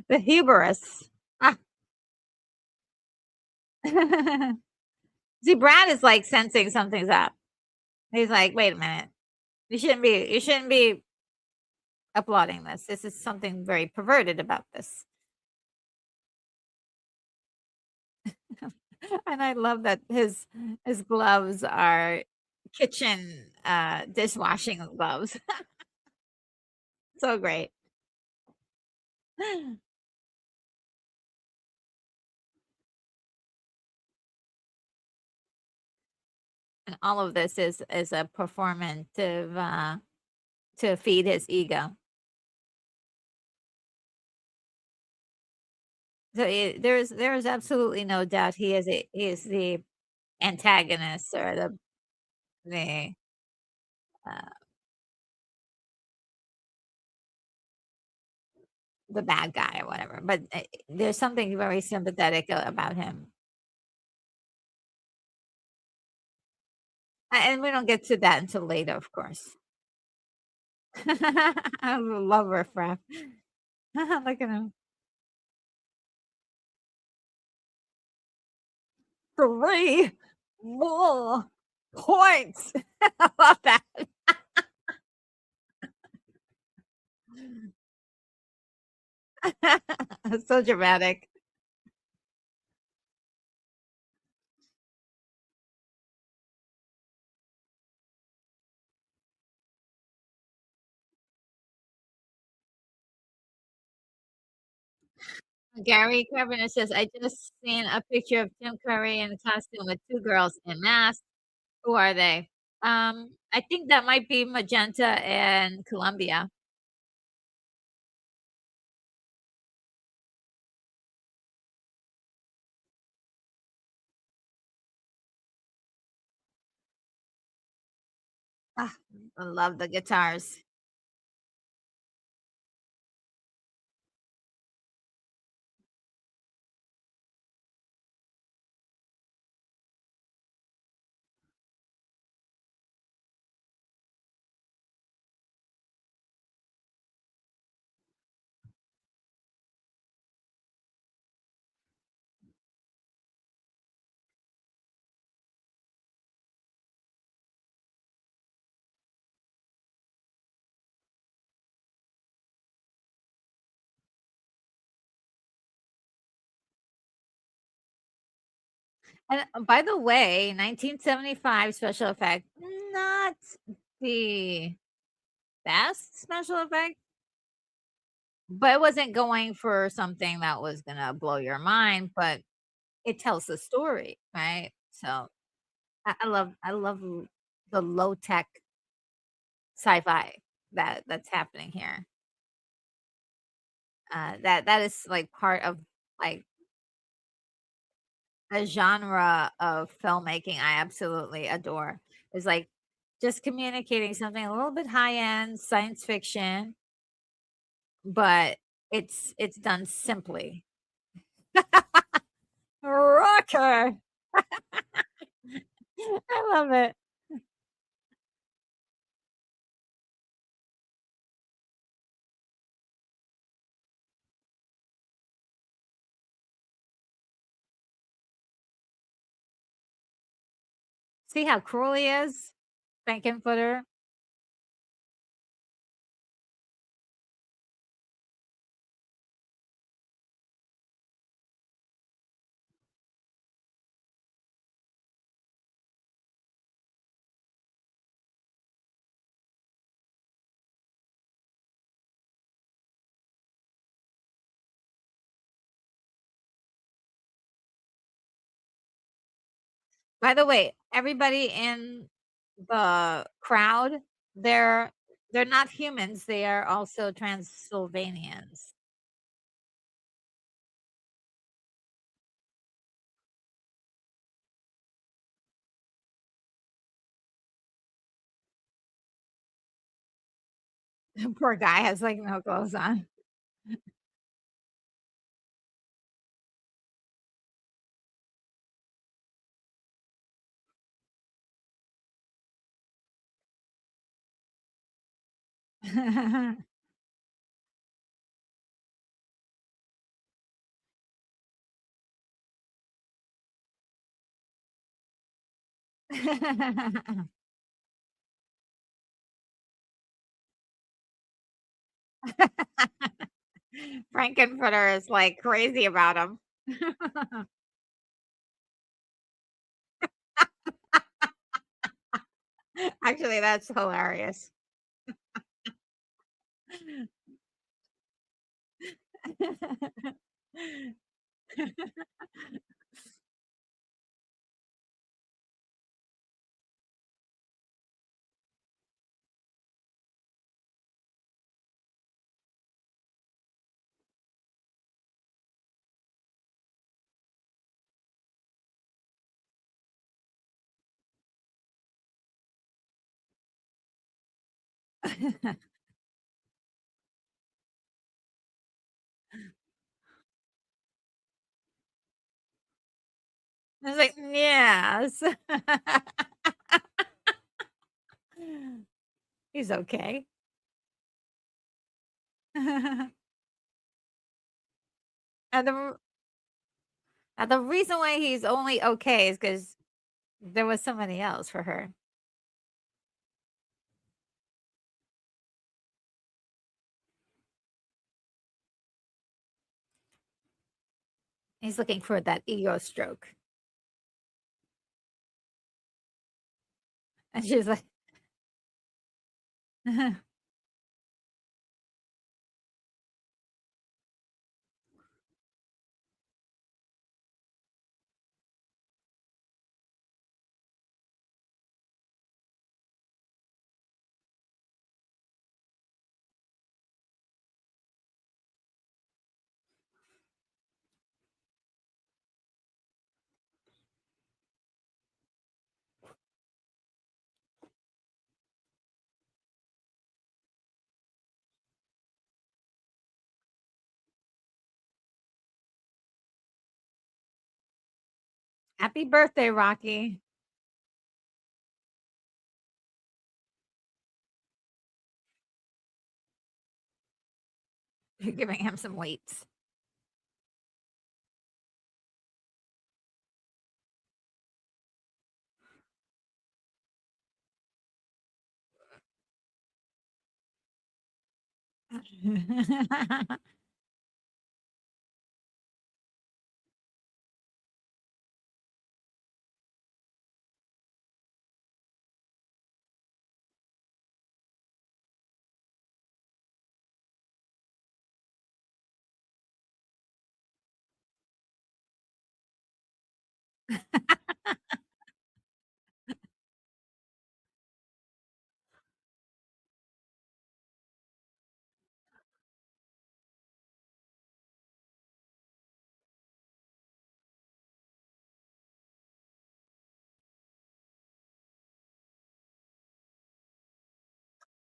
The hubris. Ah. See, Brad is like sensing something's up. He's like, wait a minute. You shouldn't be applauding this. This is something very perverted about this. And I love that his gloves are kitchen dishwashing gloves. So great. And all of this is a performative to feed his ego. So there's absolutely no doubt he is the antagonist or the uh, the bad guy or whatever. But there's something very sympathetic about him, and we don't get to that until later, of course. I love riffraff. Look at him. 3 more points. I love that. So dramatic. Gary Carpenter says, "I just seen a picture of Tim Curry in costume with 2 girls in masks. Who are they?" I think that might be Magenta and Columbia. Ah, I love the guitars. And by the way, 1975 special effect, not the best special effect, but it wasn't going for something that was gonna blow your mind, but it tells the story, right? So I love the low tech sci-fi that's happening here. That is like part of like a genre of filmmaking I absolutely adore. Is like just communicating something a little bit high end science fiction, but it's done simply. Rocker. I love it. See how cruel he is? Frankenfooter. By the way, everybody in the crowd, they're they're not humans, they are also Transylvanians. Poor guy has, like, no clothes on. Frankenfurter is, like, crazy about him. Actually, that's hilarious. I was like, "Yes." He's okay. And the reason why he's only okay is because there was somebody else for her. He's looking for that ego stroke. And she's like "Happy birthday, Rocky." You're giving him some weights.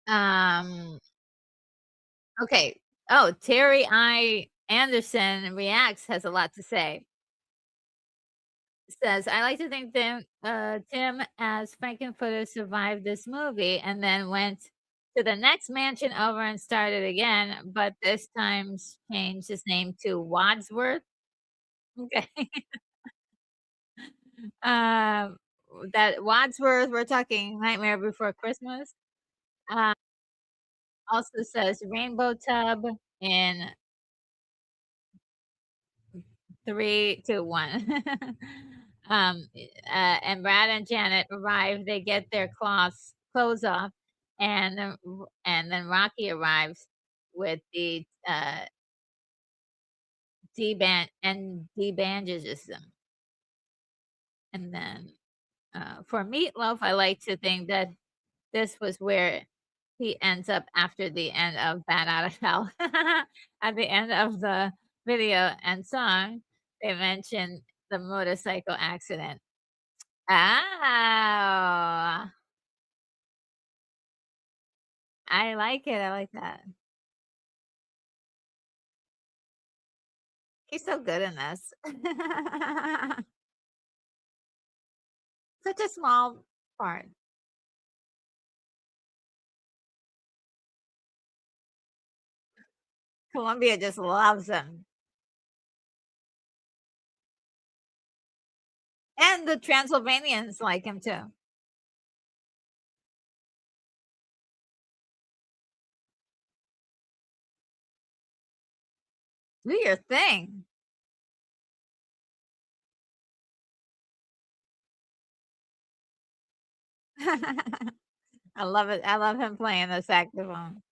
Um, okay. Oh, Terry I. Anderson reacts has a lot to say. Says, "I like to think that, Tim as Frankenfurter survived this movie and then went to the next mansion over and started again, but this time changed his name to Wadsworth." Okay. Um, that Wadsworth, we're talking Nightmare Before Christmas. Uh, Also says Rainbow Tub in 3, 2, 1. And Brad and Janet arrive. They get their clothes off, and then Rocky arrives with the debandages them. And then for Meatloaf, I like to think that this was where he ends up after the end of Bat Out of Hell. At the end of the video and song, they mention the motorcycle accident. Oh, I like it, I like that. He's so good in this. Such a small part. Columbia just loves him. And the Transylvanians like him too. Do your thing. I love it. I love him playing the saxophone.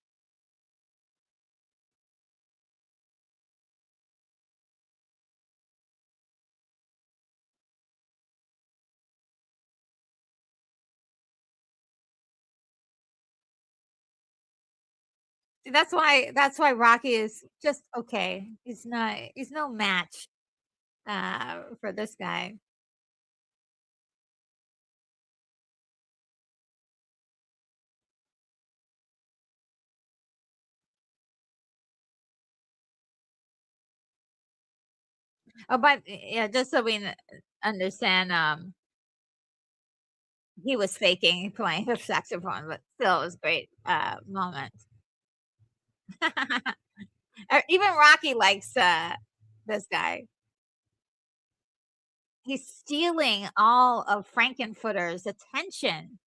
See, that's why Rocky is just okay. He's no match for this guy. Oh, but yeah, just so we understand, he was faking playing the saxophone, but still, it was great moment. Even Rocky likes this guy. He's stealing all of Frankenfooter's attention.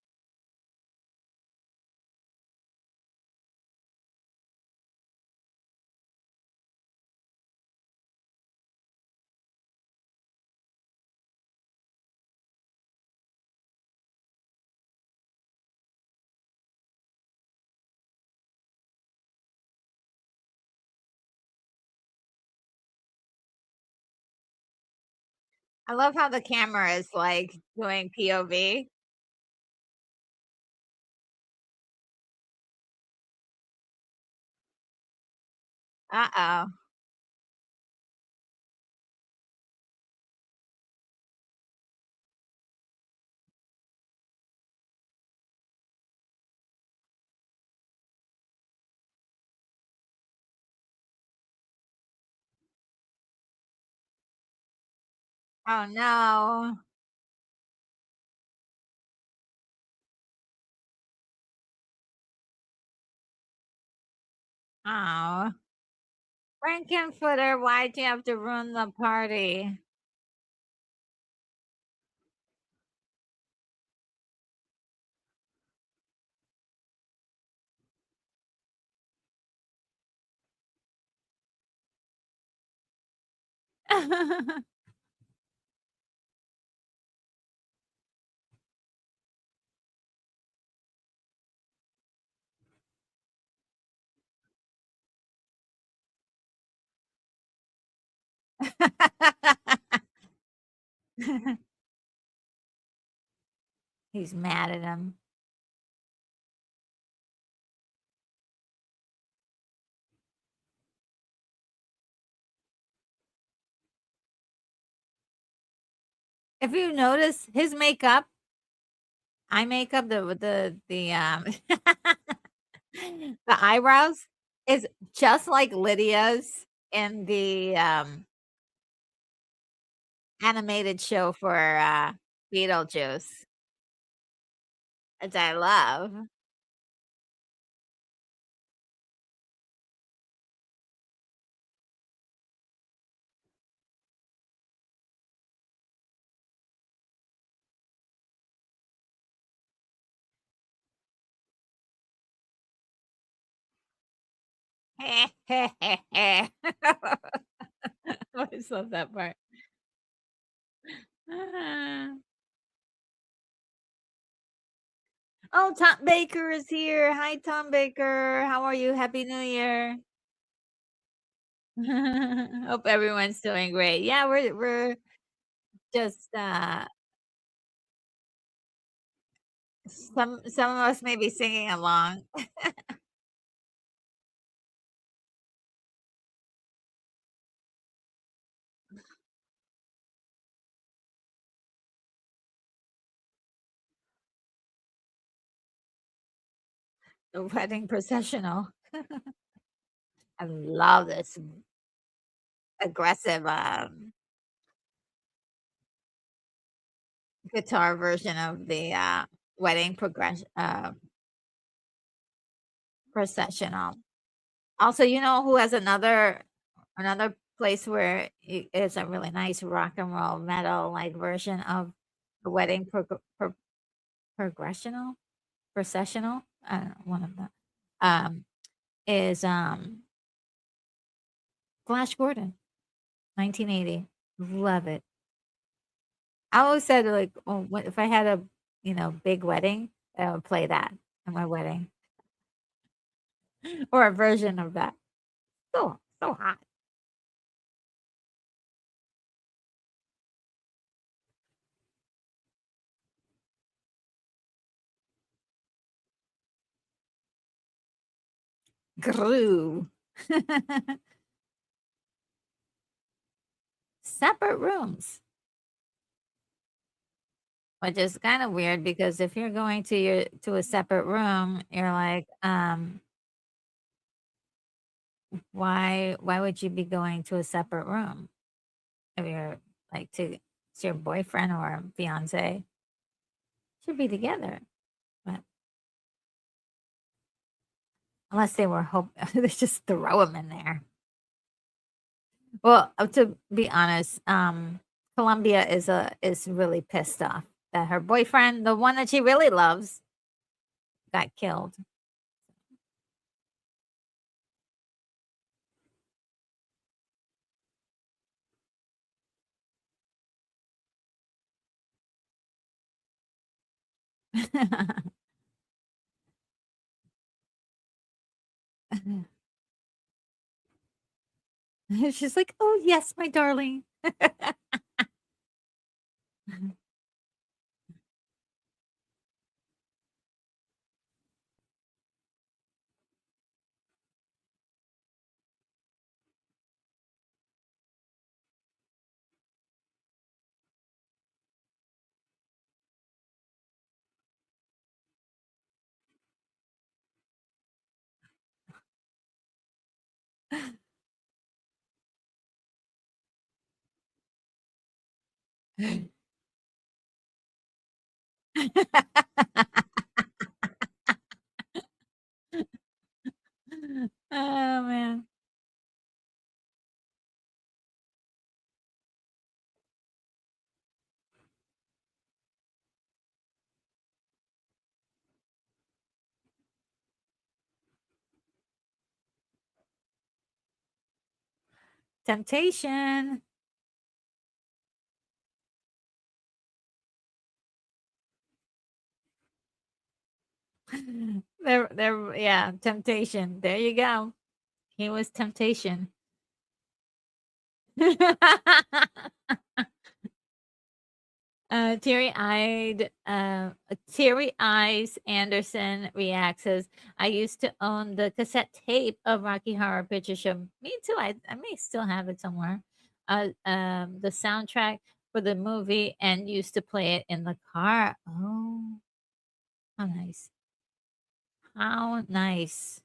I love how the camera is like doing POV. Uh-oh. Oh no. Oh. Frankenfooter, why'd you have to ruin the party? He's mad at him. If you notice his makeup, eye makeup, the the eyebrows is just like Lydia's in the animated show for Beetlejuice, which I love. I always love that part. Oh, Tom Baker is here. Hi, Tom Baker. How are you? Happy New Year. Hope everyone's doing great. Yeah, we're just some of us may be singing along. The wedding processional. I love this aggressive guitar version of the wedding progression processional. Also, you know who has another place where it's a really nice rock and roll metal like version of the wedding progressional processional. I don't know, one of them is Flash Gordon, 1980. Love it. I always said, like, oh, what if I had a, big wedding, I would play that at my wedding or a version of that. So hot. Glue. Separate rooms, which is kind of weird because if you're going to a separate room, you're like, why would you be going to a separate room if you're like to your boyfriend or fiance? Should be together, but unless they were hope they just throw them in there. Well, to be honest, Columbia is really pissed off that her boyfriend, the one that she really loves, got killed. She's like, "Oh yes, my darling." Oh man. Temptation. There, yeah, temptation. There you go. He was temptation. Teary Eyes Anderson reacts as I used to own the cassette tape of Rocky Horror Picture Show. Me too. I may still have it somewhere. The soundtrack for the movie and used to play it in the car. Oh, how nice. How nice.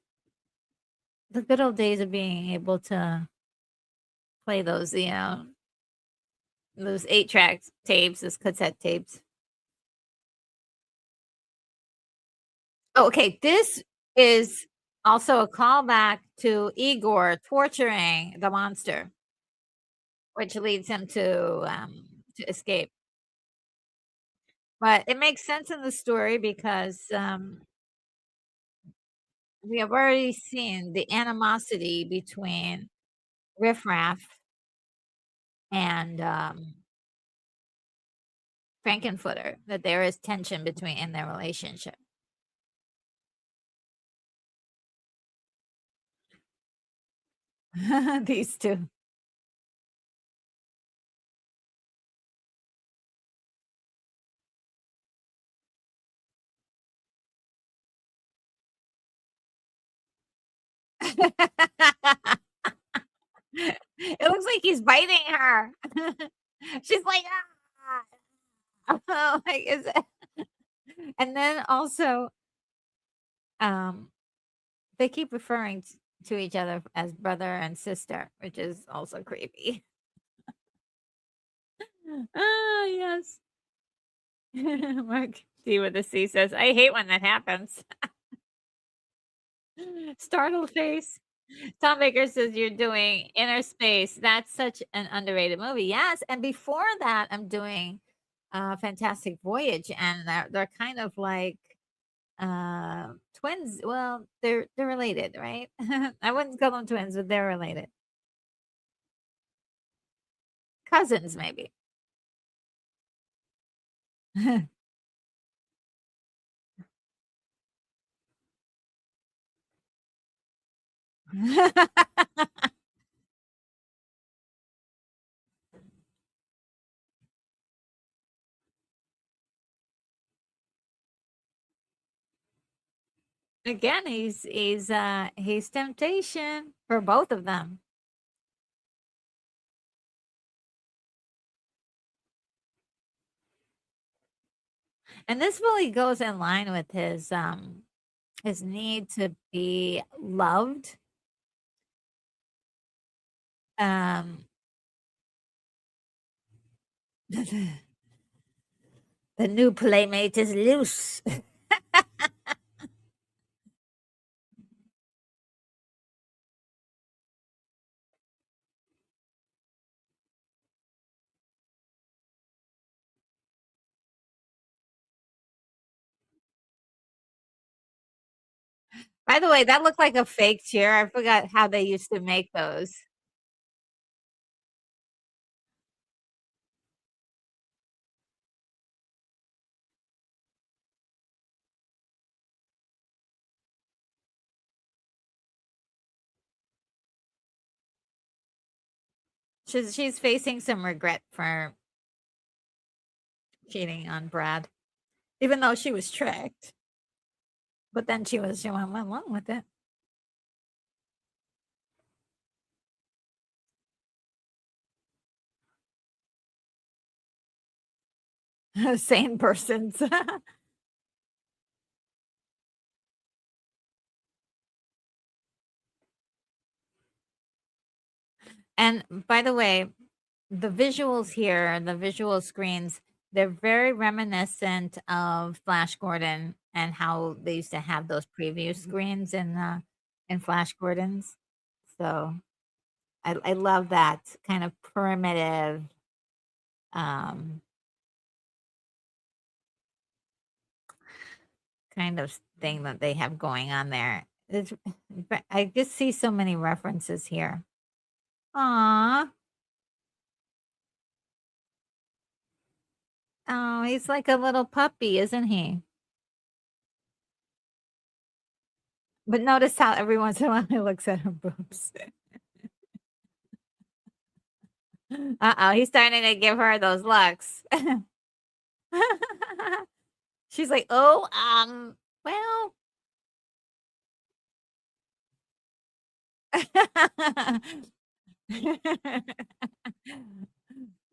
The good old days of being able to play those 8-track tapes, those cassette tapes. Oh, okay, this is also a callback to Igor torturing the monster, which leads him to escape. But it makes sense in the story because, we have already seen the animosity between Riff Raff and, Frankenfooter, that there is tension between in their relationship. These 2. It looks like he's biting her. She's like, "Ah." Like, is it and then also, um, they keep referring to each other as brother and sister, which is also creepy. Ah, yes. Mark D with a C says, "I hate when that happens." Startled face. Tom Baker says, "You're doing Inner Space. That's such an underrated movie." Yes, and before that, I'm doing, Fantastic Voyage, and they're kind of like, twins. Well, they're related, right? I wouldn't call them twins, but they're related. cousins, maybe. Again, he's temptation for both of them. And this really goes in line with his need to be loved. Um the new playmate is loose. By the way, that looked like a fake chair. I forgot how they used to make those. She's facing some regret for cheating on Brad, even though she was tricked. But then she went along with it. Sane persons. And by the way, the visuals here, the visual screens, they're very reminiscent of Flash Gordon and how they used to have those preview screens in Flash Gordons. So I love that kind of primitive um kind of thing that they have going on there. It's, but I just see so many references here. Aw. Oh, he's like a little puppy, isn't he? But notice how every once in a while he looks at her boobs. Uh-oh, he's starting to give her those looks. She's like, "Oh, well."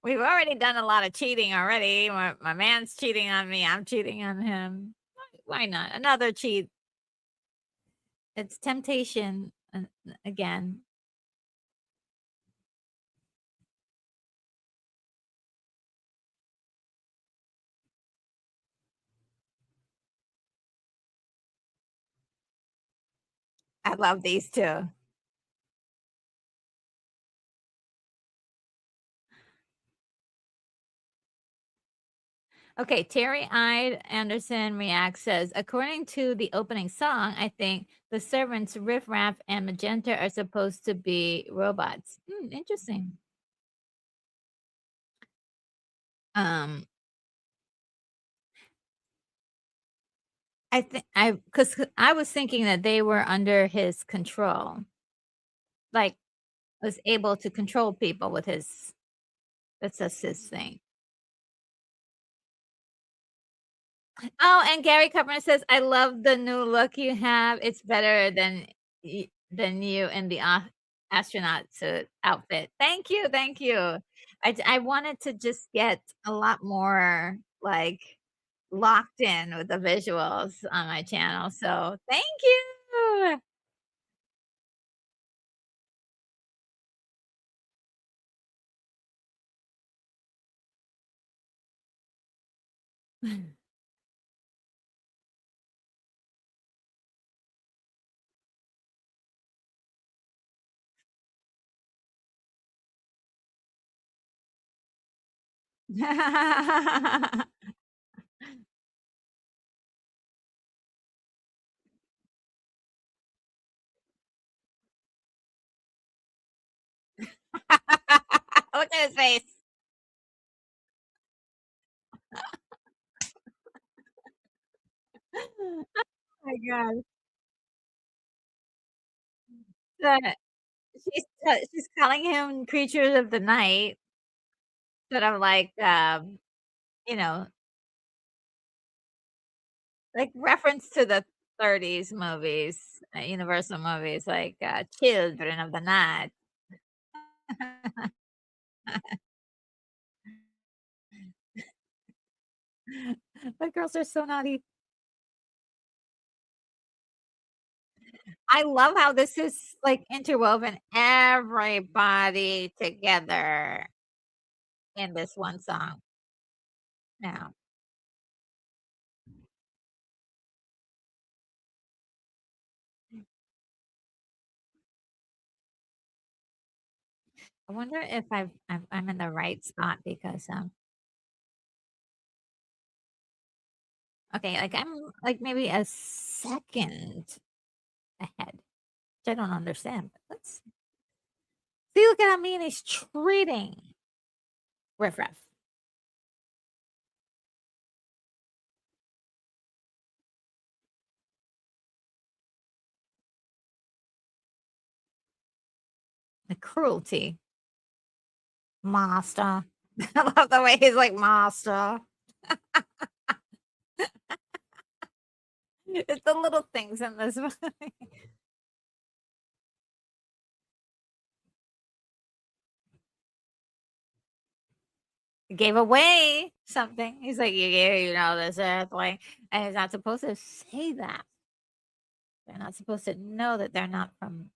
We've already done a lot of cheating already. My man's cheating on me, I'm cheating on him. Why not? Another cheat. It's temptation, again. I love these 2. Okay, Terry-eyed Anderson reacts says, according to the opening song, I think the servants Riff Raff and Magenta are supposed to be robots. Interesting. Um, I think because I was thinking that they were under his control, like was able to control people with his. That's just his thing. Oh, and Gary Carpenter says, "I love the new look you have. It's better than you in the astronaut suit outfit." Thank you, thank you. I wanted to just get a lot more, like, locked in with the visuals on my channel, so thank you. Look at his face. my god. The she's calling him creatures of the night, sort of you know, like reference to the '30s movies, Universal movies, Children of the Night. The girls are so naughty. I love how this is, like, interwoven everybody together in this one song. Yeah. I wonder if I'm in the right spot because, okay, like, I'm, like, maybe a second ahead, which I don't understand, but let's see, look at how mean he's treating Riff Raff. The cruelty. Master. I love the way he's like, "Master." It's the little things in this movie. Gave away something. He's like, "You know, this earthling," and he's not supposed to say that. They're not supposed to know that they're not from.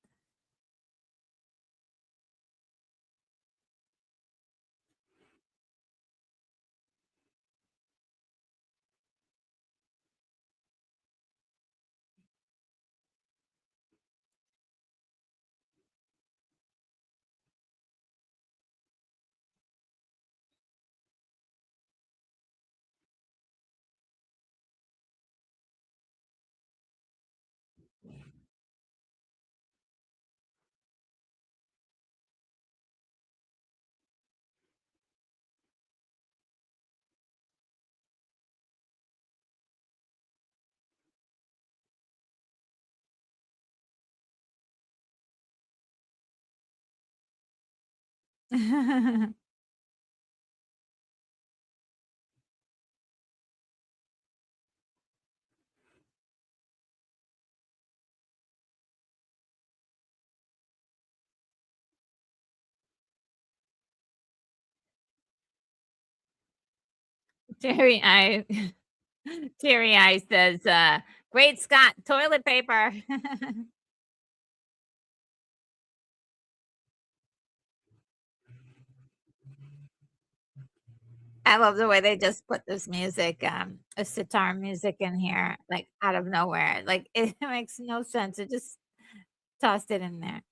Teary eye Teary eye says, "Great Scott, toilet paper." I love the way they just put this music, a sitar music in here, like, out of nowhere, like, it makes no sense, it just tossed it in there.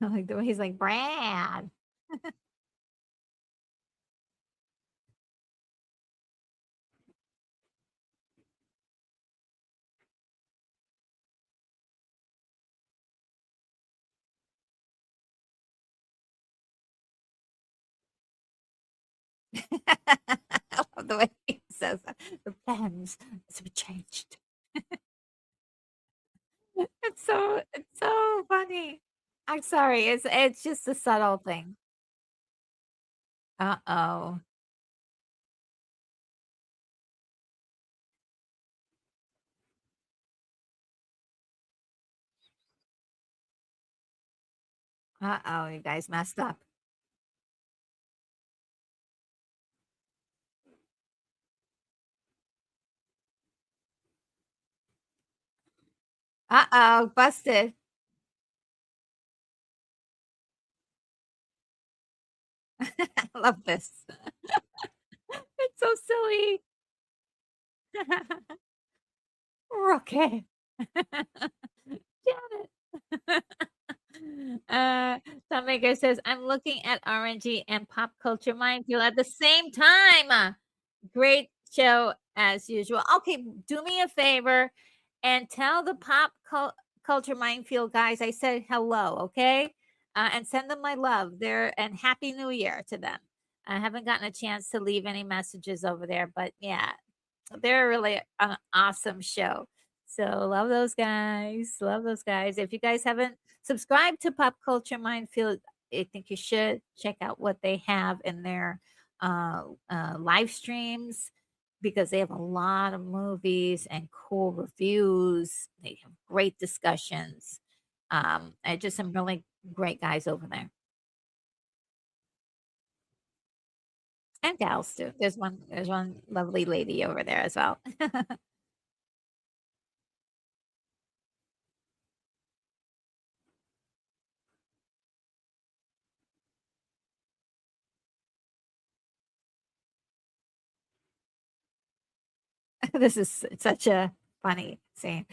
I like the way he's like, "Brad." I love the way he says that. "The plans to be changed." It's so funny. I'm sorry, it's just a subtle thing. Uh-oh. Uh-oh, you guys messed up. Uh-oh, busted. I love this. It's so silly. Rookie. Janet. Uh, Maker says, "I'm looking at RNG and Pop Culture Minefield at the same time." Great show as usual. Okay, do me a favor and tell the culture minefield guys I said hello, okay? And send them my love there and happy new year to them. I haven't gotten a chance to leave any messages over there, but yeah, they're really an awesome show. So love those guys. Love those guys. If you guys haven't subscribed to Pop Culture Minefield, I think you should check out what they have in their live streams because they have a lot of movies and cool reviews. They have great discussions. And just some really great guys over there and gals too. There's one lovely lady over there as well. This is such a funny scene.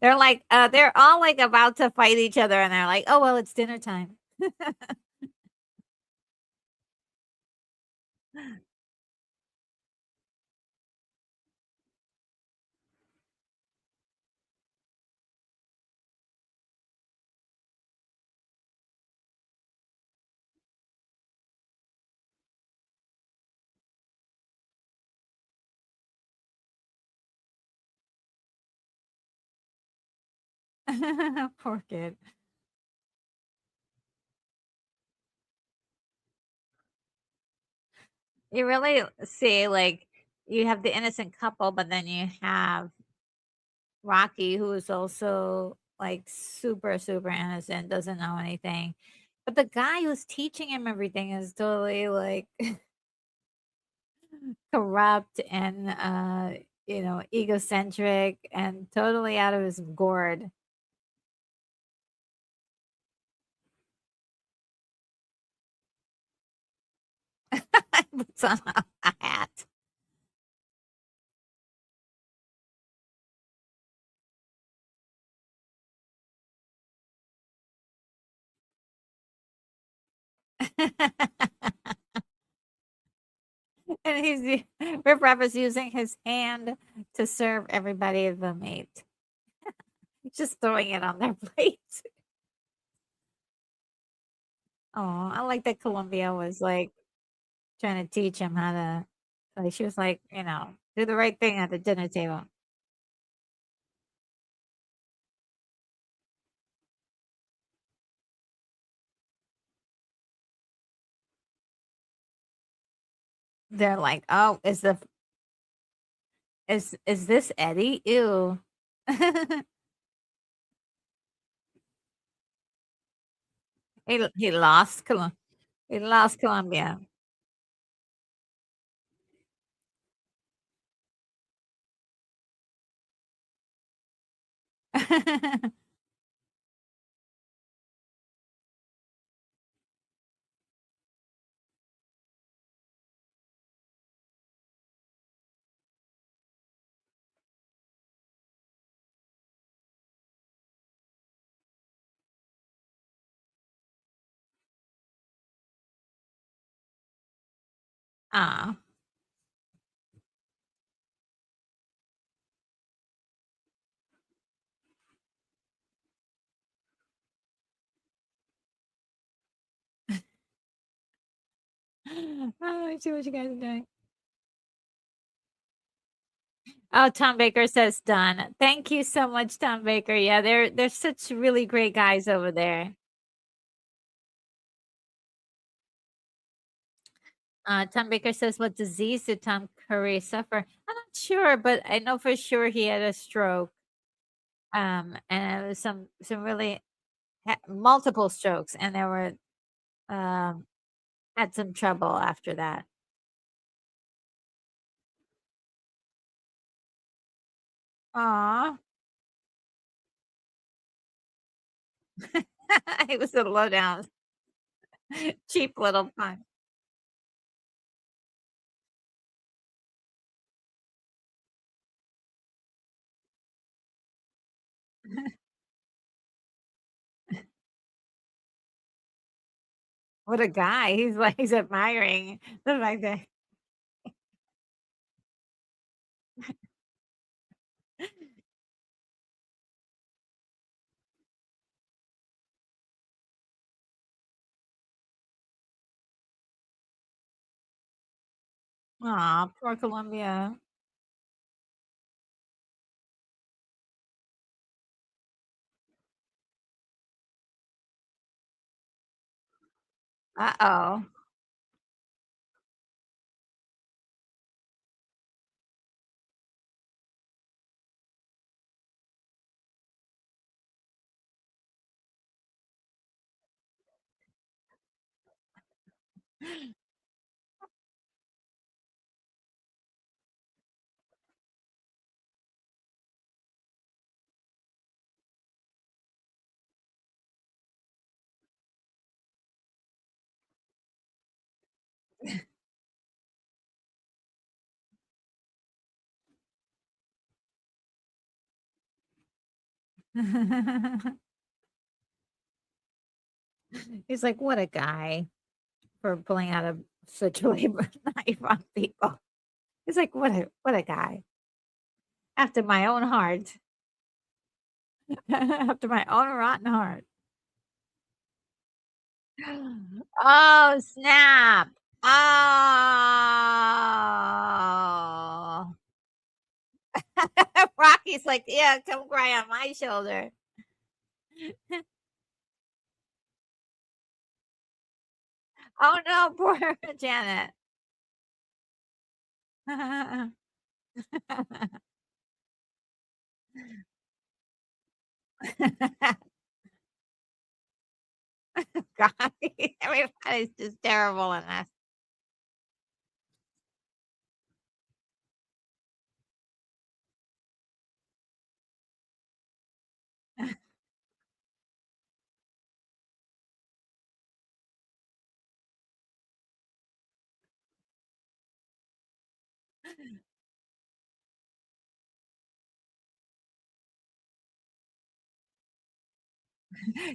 They're all like about to fight each other and they're like, "Oh, well, it's dinner time." Poor kid. You really see, like, you have the innocent couple, but then you have Rocky, who is also, like, super, super innocent, doesn't know anything. But the guy who's teaching him everything is totally, like, corrupt and, egocentric and totally out of his gourd. Puts on a hat. And Rip Rap is using his hand to serve everybody the meat. He's just throwing it on their plate. Oh, I like that Columbia was like trying to teach him how to, like, she was like, do the right thing at the dinner table. They're like, oh, is this Eddie? Ew. He lost he lost Columbia. Ah. I see what you guys are doing. Oh, Tom Baker says done. Thank you so much, Tom Baker. Yeah, they're such really great guys over there. Tom Baker says, "What disease did Tom Curry suffer?" I'm not sure, but I know for sure he had a stroke. And it was some really multiple strokes, and there were um had some trouble after that. Aw, it was a low down, cheap little pun. What a guy! He's like he's admiring the fact that Aw, poor Columbia. Uh-oh. He's like, "What a guy for pulling out such a labor knife on people." He's like, "What a guy. After my own heart. After my own rotten heart." Oh, snap. Oh. Rocky's like, "Yeah, come cry on my shoulder." Oh, no, poor Janet. God, everybody's just terrible in this.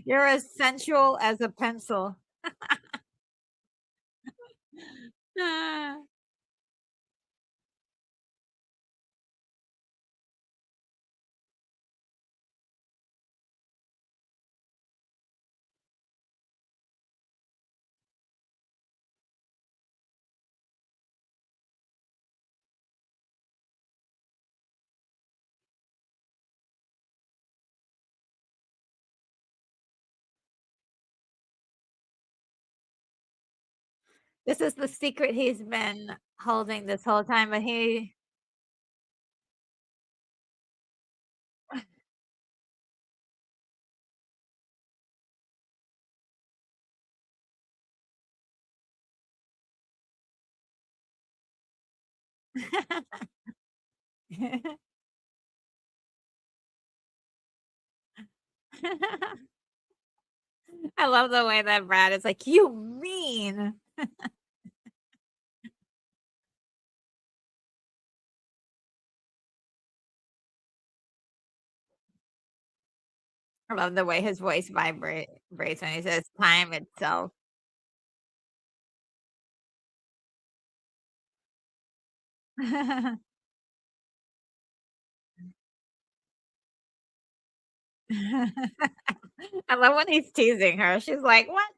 You're as sensual as a pencil. Ah. This is the secret he's been holding this whole time, but he I love the way that Brad is like, "You mean." I love the way his voice vibrates when he says time itself. I love when he's teasing her. She's like, "What?"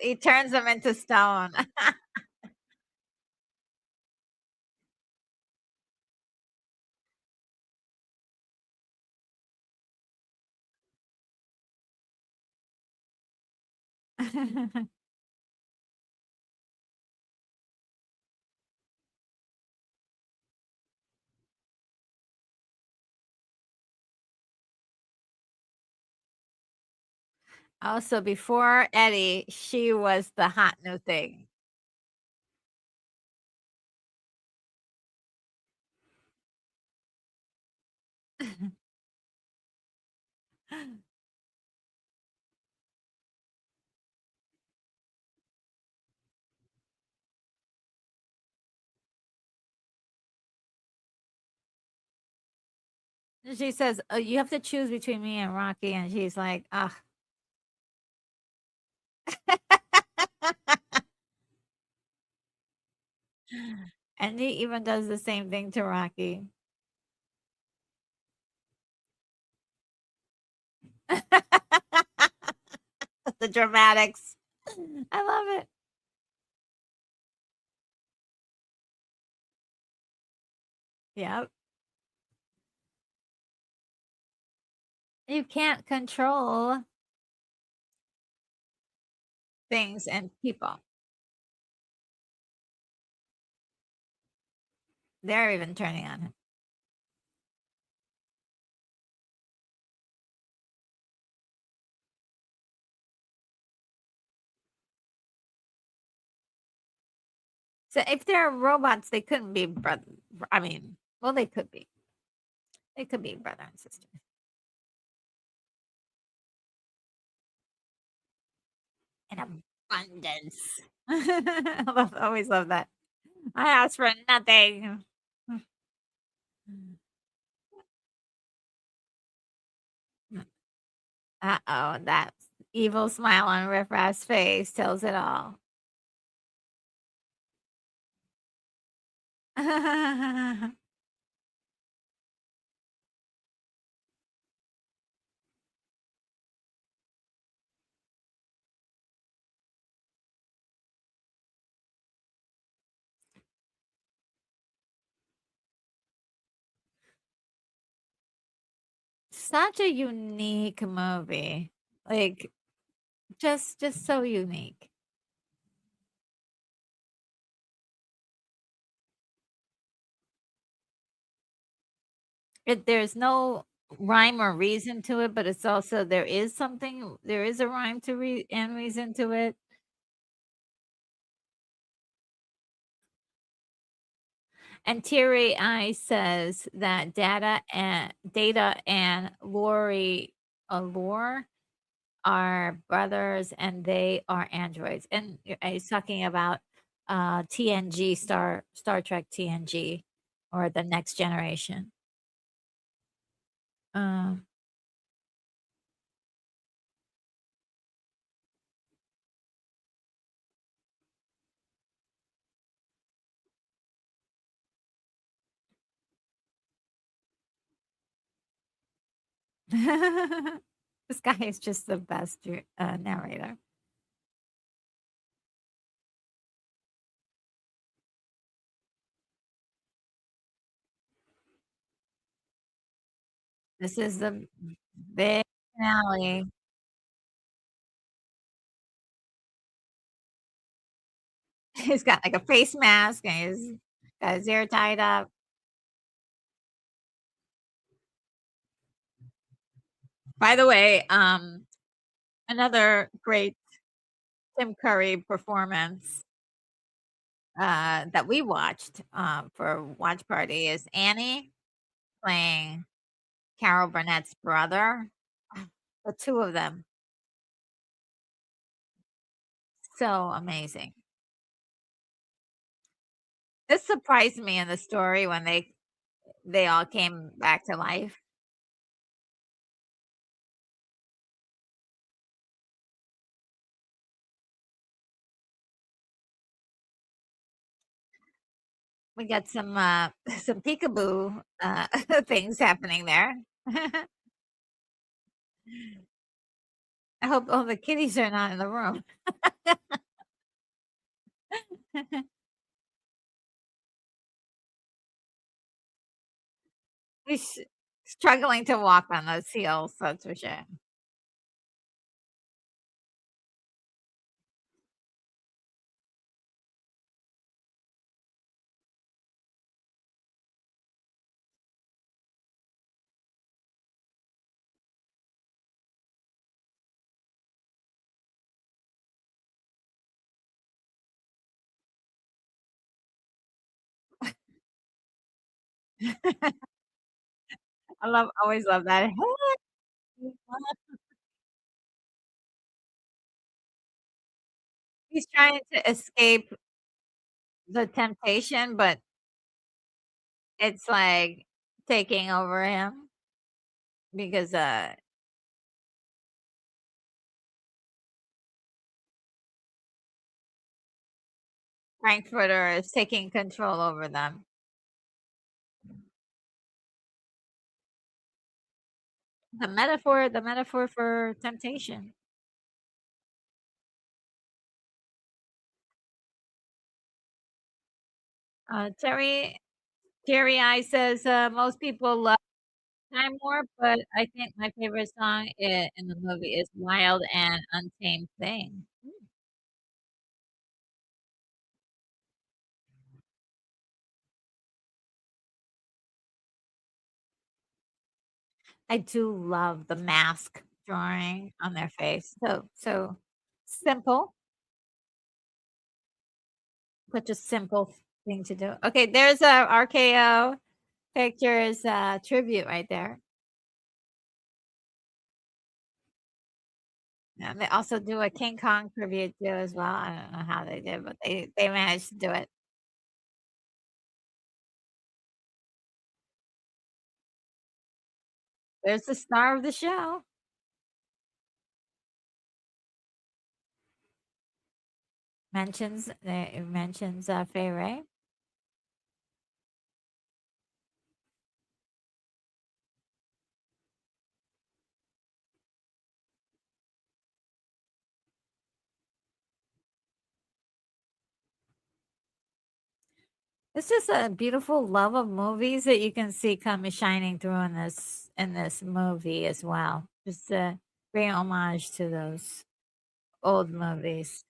He turns them into stone. Also, before Eddie, she was the hot new thing. She says, "You have to choose between me and Rocky," and she's like, "Ugh." And he even does the same thing to Rocky. The dramatics. I love it. Yep. You can't control things and people. They're even turning on him. So if they're robots, they couldn't be brother. I mean, well, they could be. They could be brother and sister. In abundance. Always love that. I asked for nothing. Uh-oh, that evil smile on Riff Raff's face tells it all. Such a unique movie. Like just so unique. There's no rhyme or reason to it, but it's also there is a rhyme to and reason to it. And Teary Eye says that Data and Lori Allure are brothers and they are androids. And he's talking about TNG Star Trek TNG or the next generation. Um, this guy is just the best narrator. This is the big finale. He's got like a face mask and he's got his hair tied up. By the way, another great Tim Curry performance that we watched for a watch party is Annie playing Carol Burnett's brother. The two of them, so amazing. This surprised me in the story when they all came back to life. We got some some peekaboo things happening there. I hope all the kitties are not in the room. He's struggling to walk on those heels, that's for sure. Always love that. He's trying to escape the temptation, but it's like taking over him. because Frankfurter is taking control over them. The metaphor for temptation. Terry I says most people love Time Warp, but I think my favorite song in the movie is Wild and Untamed Thing. I do love the mask drawing on their face. So simple, such a simple thing to do. Okay, there's a RKO Pictures tribute right there. And they also do a King Kong tribute too as well. I don't know how they did, but they managed to do it. There's the star of the show. Mentions Fay Ray. It's just a beautiful love of movies that you can see come shining through in this movie as well. Just a great homage to those old movies.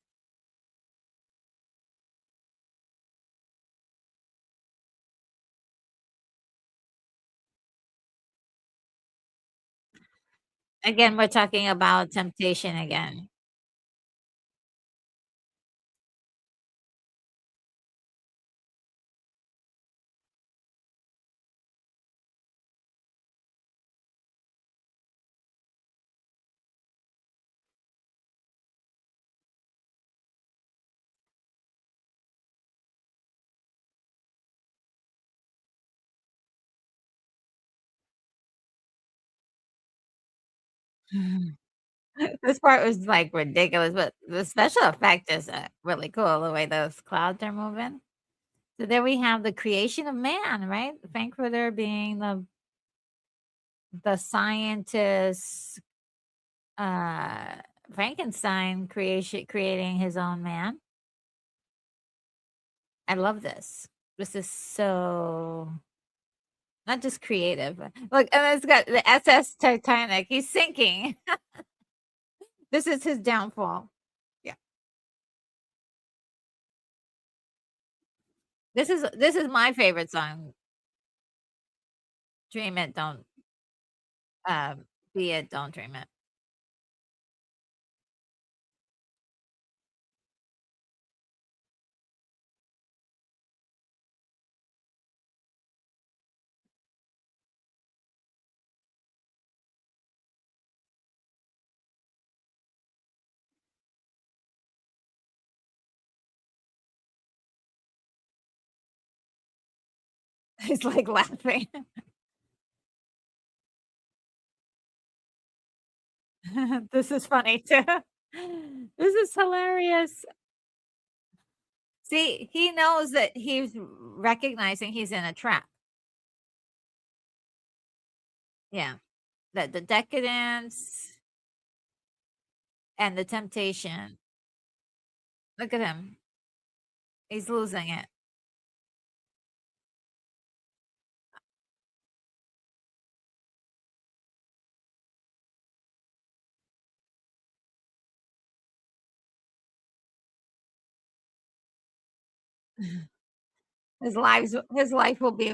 Again, we're talking about temptation again. This part was like ridiculous, but the special effect is really cool the way those clouds are moving. So there we have the creation of man, right? Frankfurter being the scientist, uh, Frankenstein creating his own man. I love this. This is so not just creative. Look, and it's got the SS Titanic. He's sinking. This is his downfall. Yeah. This is my favorite song. Dream it, don't be it, don't dream it. He's like laughing. This is funny too. This is hilarious. See, he knows that he's recognizing he's in a trap. Yeah. The decadence and the temptation. Look at him. He's losing it. His life will be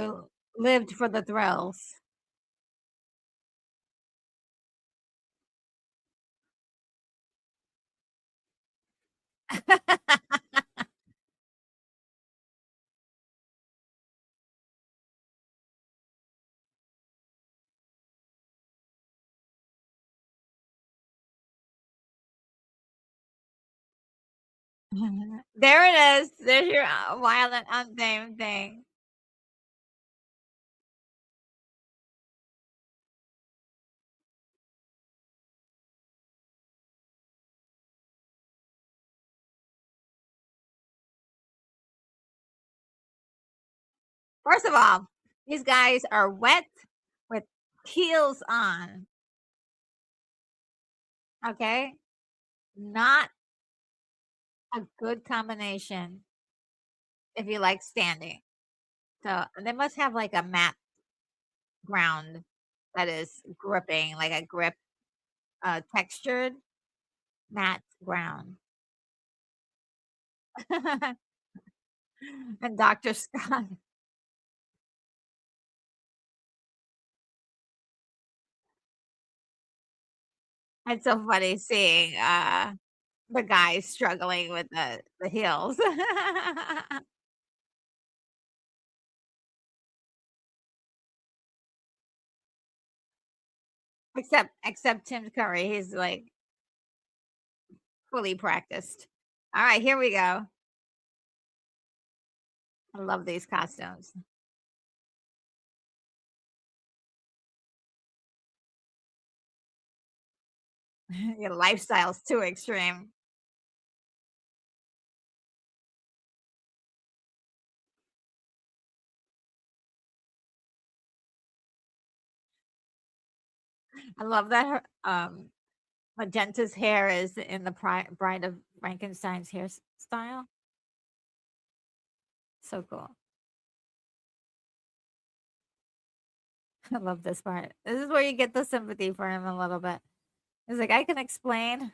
lived for the thrills. There it is. There's your wild and untamed thing. First of all, these guys are wet with heels on. Okay, not a good combination if you like standing. So they must have like a matte ground that is gripping, like a grip, textured matte ground. And Dr. Scott, it's so funny seeing the guy struggling with the heels. Except Tim Curry, he's like fully practiced. All right, here we go. I love these costumes. Your lifestyle's too extreme. I love that Magenta's hair is in the Bride of Frankenstein's hairstyle. So cool. I love this part. This is where you get the sympathy for him a little bit. He's like, I can explain.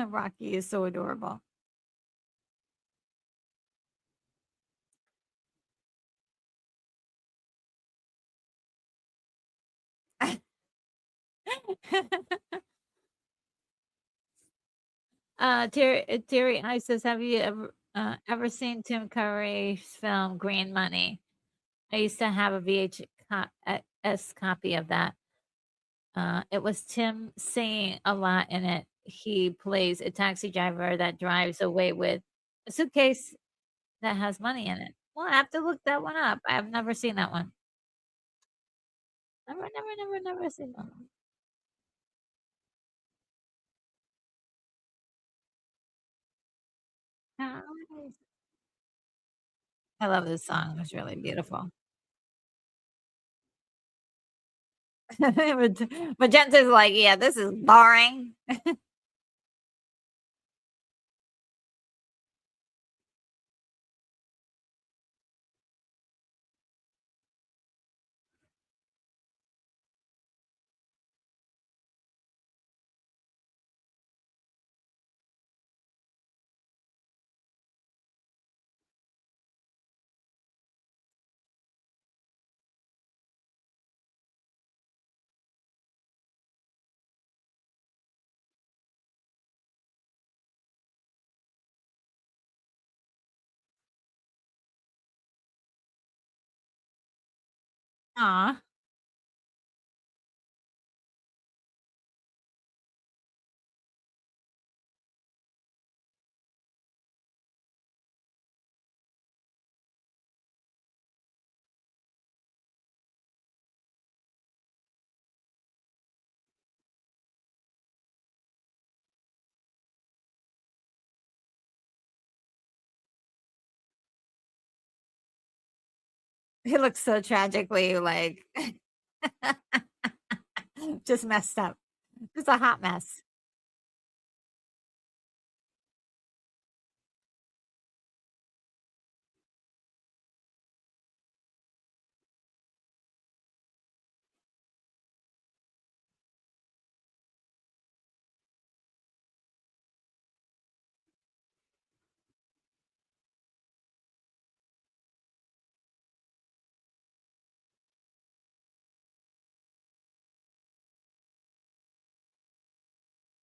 Rocky is so adorable. Terry I says, have you ever seen Tim Curry's film Green Money? I used to have a VHS copy of that. It was Tim singing a lot in it. He plays a taxi driver that drives away with a suitcase that has money in it. Well, I have to look that one up. I have never seen that one. Never seen that one. Nice. I love this song. It's really beautiful. Magenta's like, yeah, this is boring. Aw. He looks so tragically like just messed up. Just a hot mess.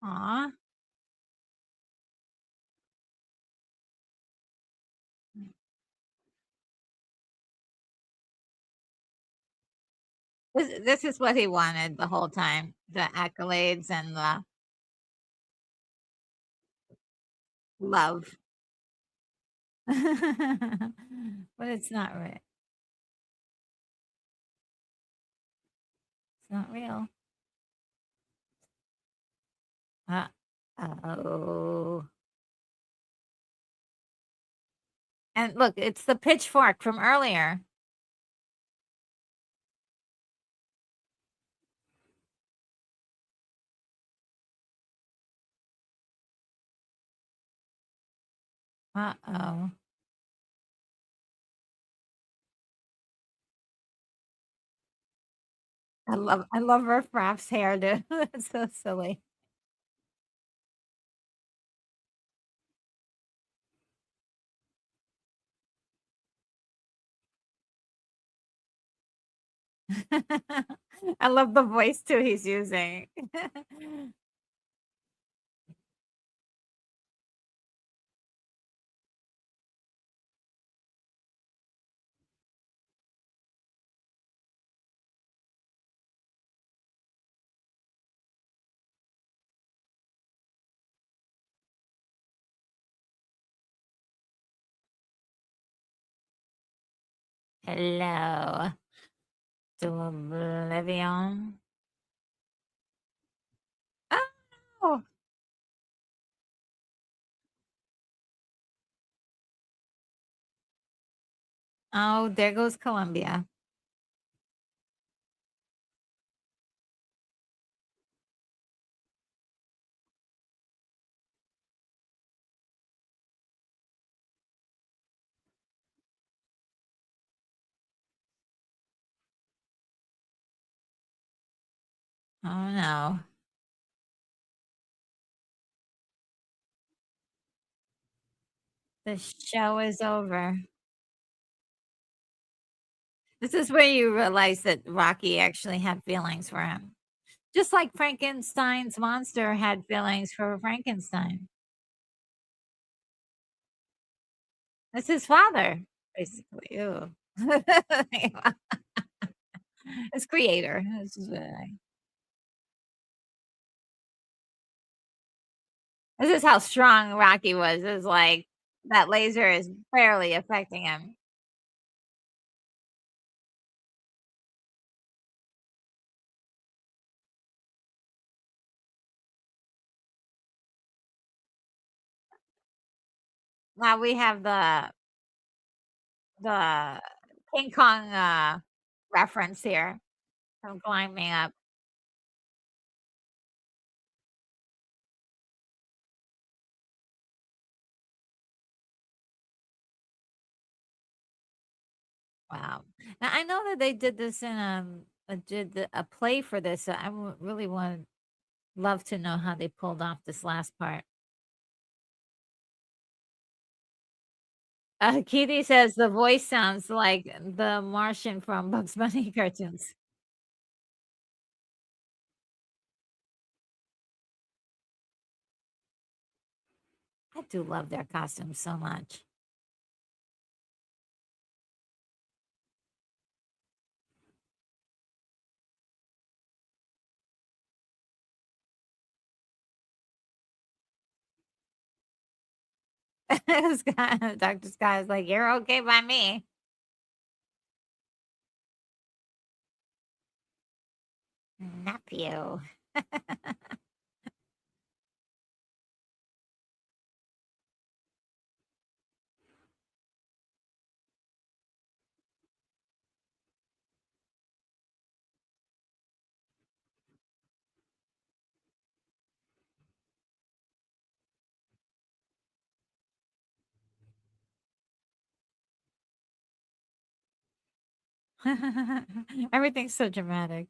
Aw. This is what he wanted the whole time, the accolades and the love. But it's not right. not real. Oh. And look, it's the pitchfork from earlier. Uh-oh. I love Riff Raff's hairdo. That's so silly. I love the voice too he's using. Hello to Oblivion. Oh, oh, there goes Columbia. Oh no. The show is over. This is where you realize that Rocky actually had feelings for him. Just like Frankenstein's monster had feelings for Frankenstein. That's his father, basically. Ew. His creator. This is how strong Rocky was. It's like that laser is barely affecting him. Now we have the King Kong reference here. I'm climbing up. Wow. Now I know that they did this in a play for this. So really would love to know how they pulled off this last part. Kitty says the voice sounds like the Martian from Bugs Bunny cartoons. I do love their costumes so much. Dr. Scott is like, you're okay by me. Nephew. Everything's so dramatic.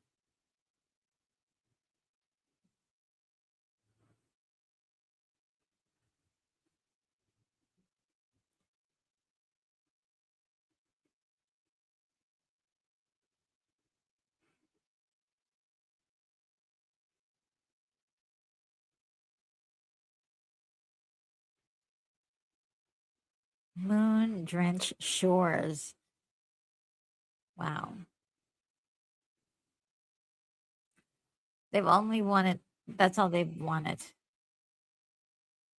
Moon drenched shores. Wow. They've only wanted, that's all they've wanted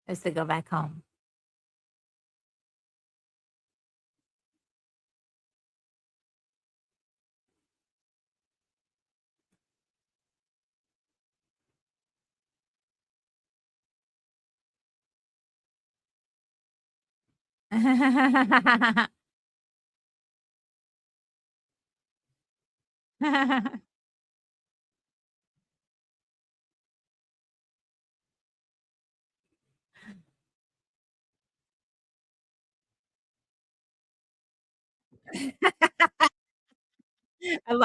is to go back home. I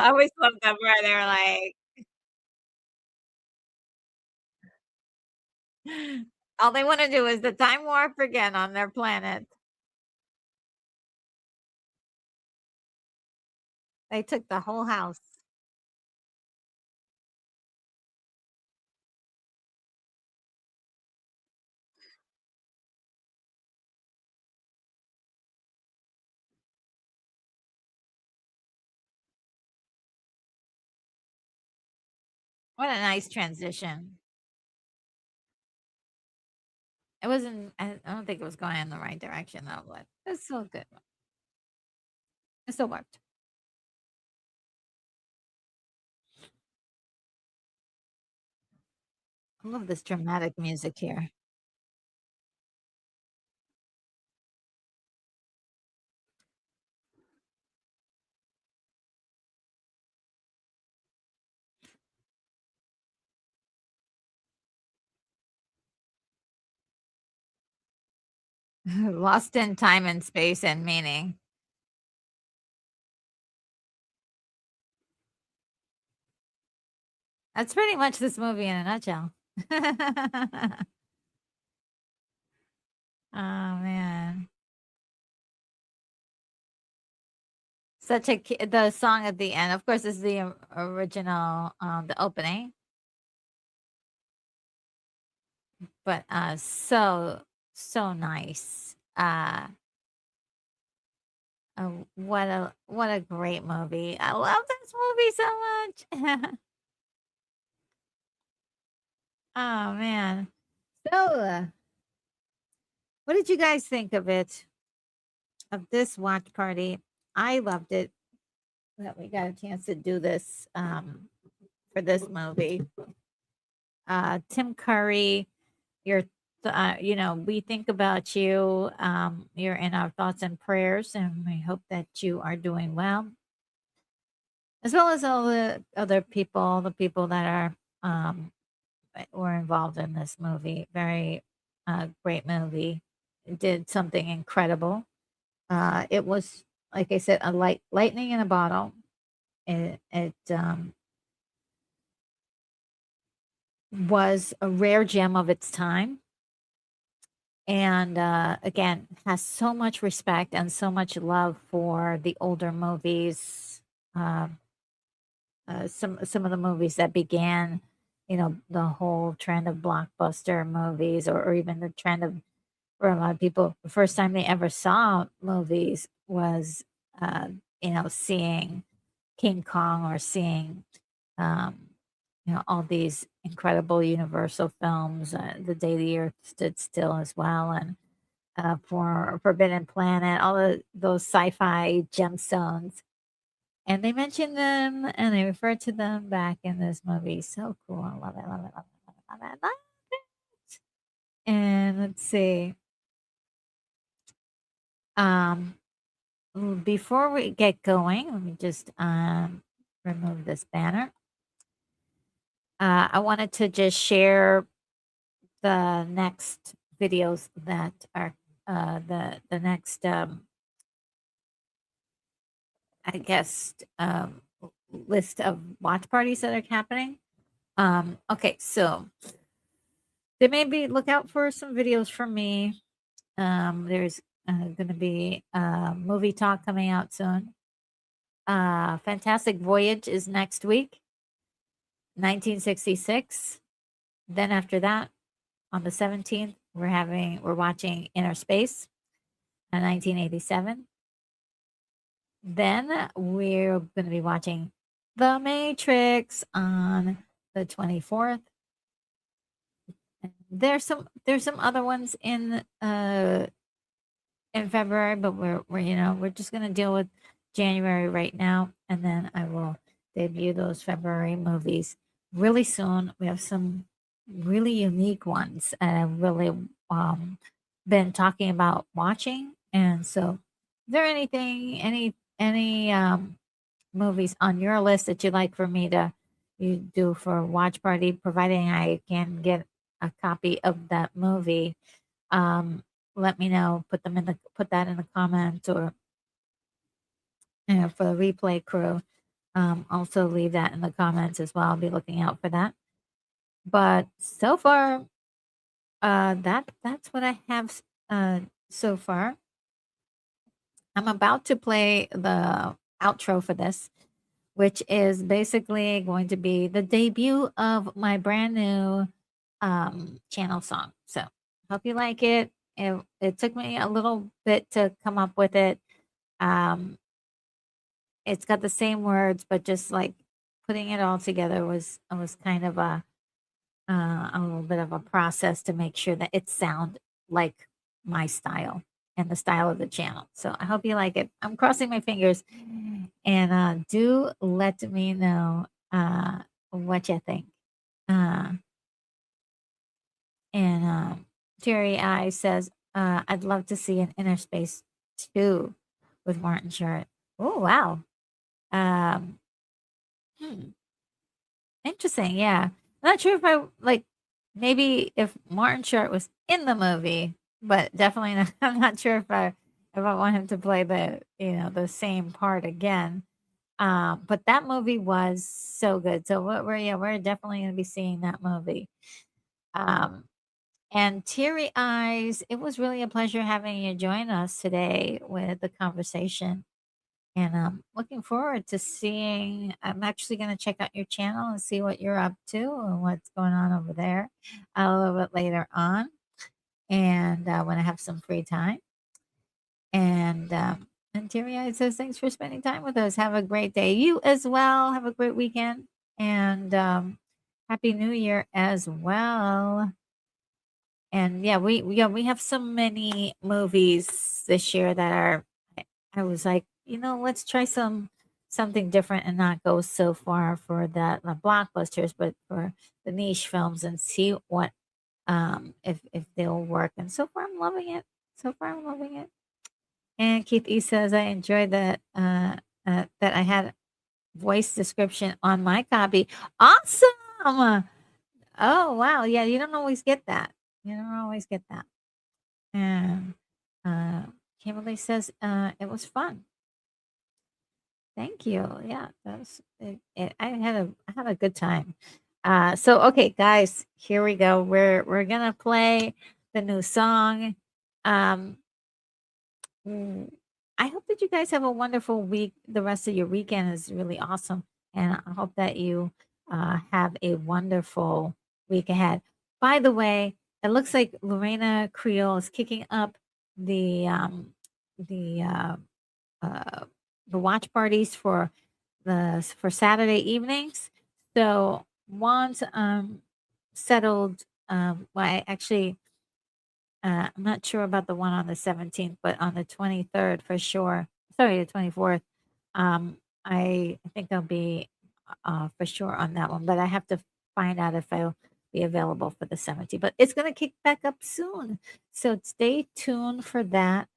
always love that where they're like, all they wanna do is the time warp again on their planet. They took the whole house. What a nice transition. It wasn't I don't think it was going in the right direction though, but it's still good. It still worked. I love this dramatic music here. Lost in time and space and meaning. That's pretty much this movie in a nutshell. Oh, man. Such a the song at the end, of course, is the original, the opening, but, so nice. What a great movie. I love this movie so much. Oh, man. So, what did you guys think of it? Of this watch party? I loved it that we got a chance to do this, for this movie. Tim Curry, you're, we think about you. You're in our thoughts and prayers, and we hope that you are doing well, as well as all the other people, the people that are were involved in this movie. Very great movie. It did something incredible. It was, like I said, a lightning in a bottle. It was a rare gem of its time, and again, has so much respect and so much love for the older movies. Uh, some of the movies that began, the whole trend of blockbuster movies, or even the trend of, for a lot of people, the first time they ever saw movies was, uh, seeing King Kong, or seeing, um, all these incredible Universal films, The Day the Earth Stood Still as well, and for Forbidden Planet, all those sci-fi gemstones. And they mention them and they refer to them back in this movie. So cool. I love it, love it, love it, love it, love it, love it. And let's see. Um, before we get going, let me just remove this banner. I wanted to just share the next videos that are the next I guess list of watch parties that are happening. Okay, so there may be, look out for some videos from me. There's going to be movie talk coming out soon. Fantastic Voyage is next week, 1966. Then after that, on the 17th, we're watching Inner Space, 1987. Then we're going to be watching The Matrix on the 24th. There's some other ones in February, but we're just going to deal with January right now, and then I will debut those February movies really soon. We have some really unique ones, and I've really been talking about watching, And so, is there any movies on your list that you'd like for me to you do for a watch party, providing I can get a copy of that movie? Let me know. Put that in the comments, or for the replay crew. Also leave that in the comments as well. I'll be looking out for that. But so far, that's what I have so far. I'm about to play the outro for this, which is basically going to be the debut of my brand new channel song. So hope you like it. It took me a little bit to come up with it. It's got the same words, but just like putting it all together was kind of a little bit of a process to make sure that it sound like my style and the style of the channel. So I hope you like it. I'm crossing my fingers, and do let me know what you think. And Jerry I says, I'd love to see an Inner Space 2 with Martin Short. Oh wow. Um, hmm. Interesting. Yeah. I'm not sure if I like maybe if Martin Short was in the movie, but definitely not, I'm not sure if I want him to play the same part again. But that movie was so good. So we're definitely going to be seeing that movie. And Teary Eyes, it was really a pleasure having you join us today with the conversation. And I'm looking forward to seeing. I'm actually going to check out your channel and see what you're up to and what's going on over there a little bit later on. And when I have some free time. And Teary Eyes says, thanks for spending time with us. Have a great day. You as well. Have a great weekend. And Happy New Year as well. And yeah, we have so many movies this year that are I was like, let's try something different and not go so far for the blockbusters, but for the niche films and see what if they'll work. And so far I'm loving it. So far I'm loving it. And Keith E says I enjoyed that that I had voice description on my copy. Awesome. Oh wow. Yeah, you don't always get that. You don't always get that. And Kimberly says it was fun. Thank you. Yeah, that's it. I had a good time. So okay, guys, here we go. We're gonna play the new song. Mm, I hope that you guys have a wonderful week. The rest of your weekend is really awesome, and I hope that you have a wonderful week ahead. By the way, it looks like Lorena Creole is kicking up the the uh, uh, the watch parties for Saturday evenings. So once settled, well, I actually I'm not sure about the one on the 17th, but on the 23rd for sure. Sorry, the 24th. I think I'll be for sure on that one, but I have to find out if I'll be available for the 17th. But it's going to kick back up soon, so stay tuned for that.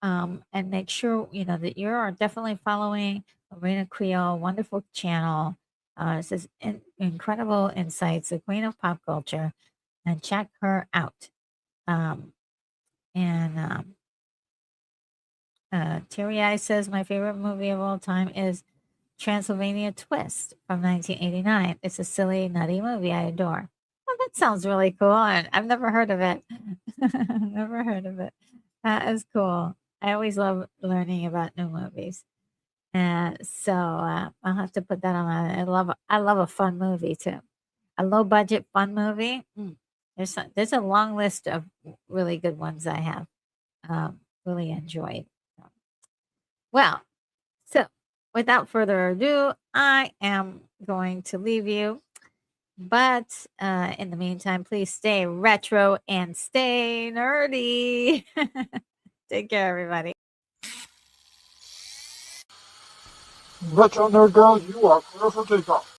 And make sure that you are definitely following Arena Creole, wonderful channel. It says incredible insights, the queen of pop culture, and check her out. And Terry I says my favorite movie of all time is Transylvania Twist from 1989. It's a silly, nutty movie I adore. Oh, that sounds really cool. And I've never heard of it. Never heard of it. That is cool. I always love learning about new movies. So I'll have to put that on my. I love a fun movie too. A low budget fun movie. There's a long list of really good ones I have really enjoyed. Well, so without further ado, I am going to leave you. But in the meantime, please stay retro and stay nerdy. Take care, everybody. Retro Nerd Girl, you are clear for takeoff.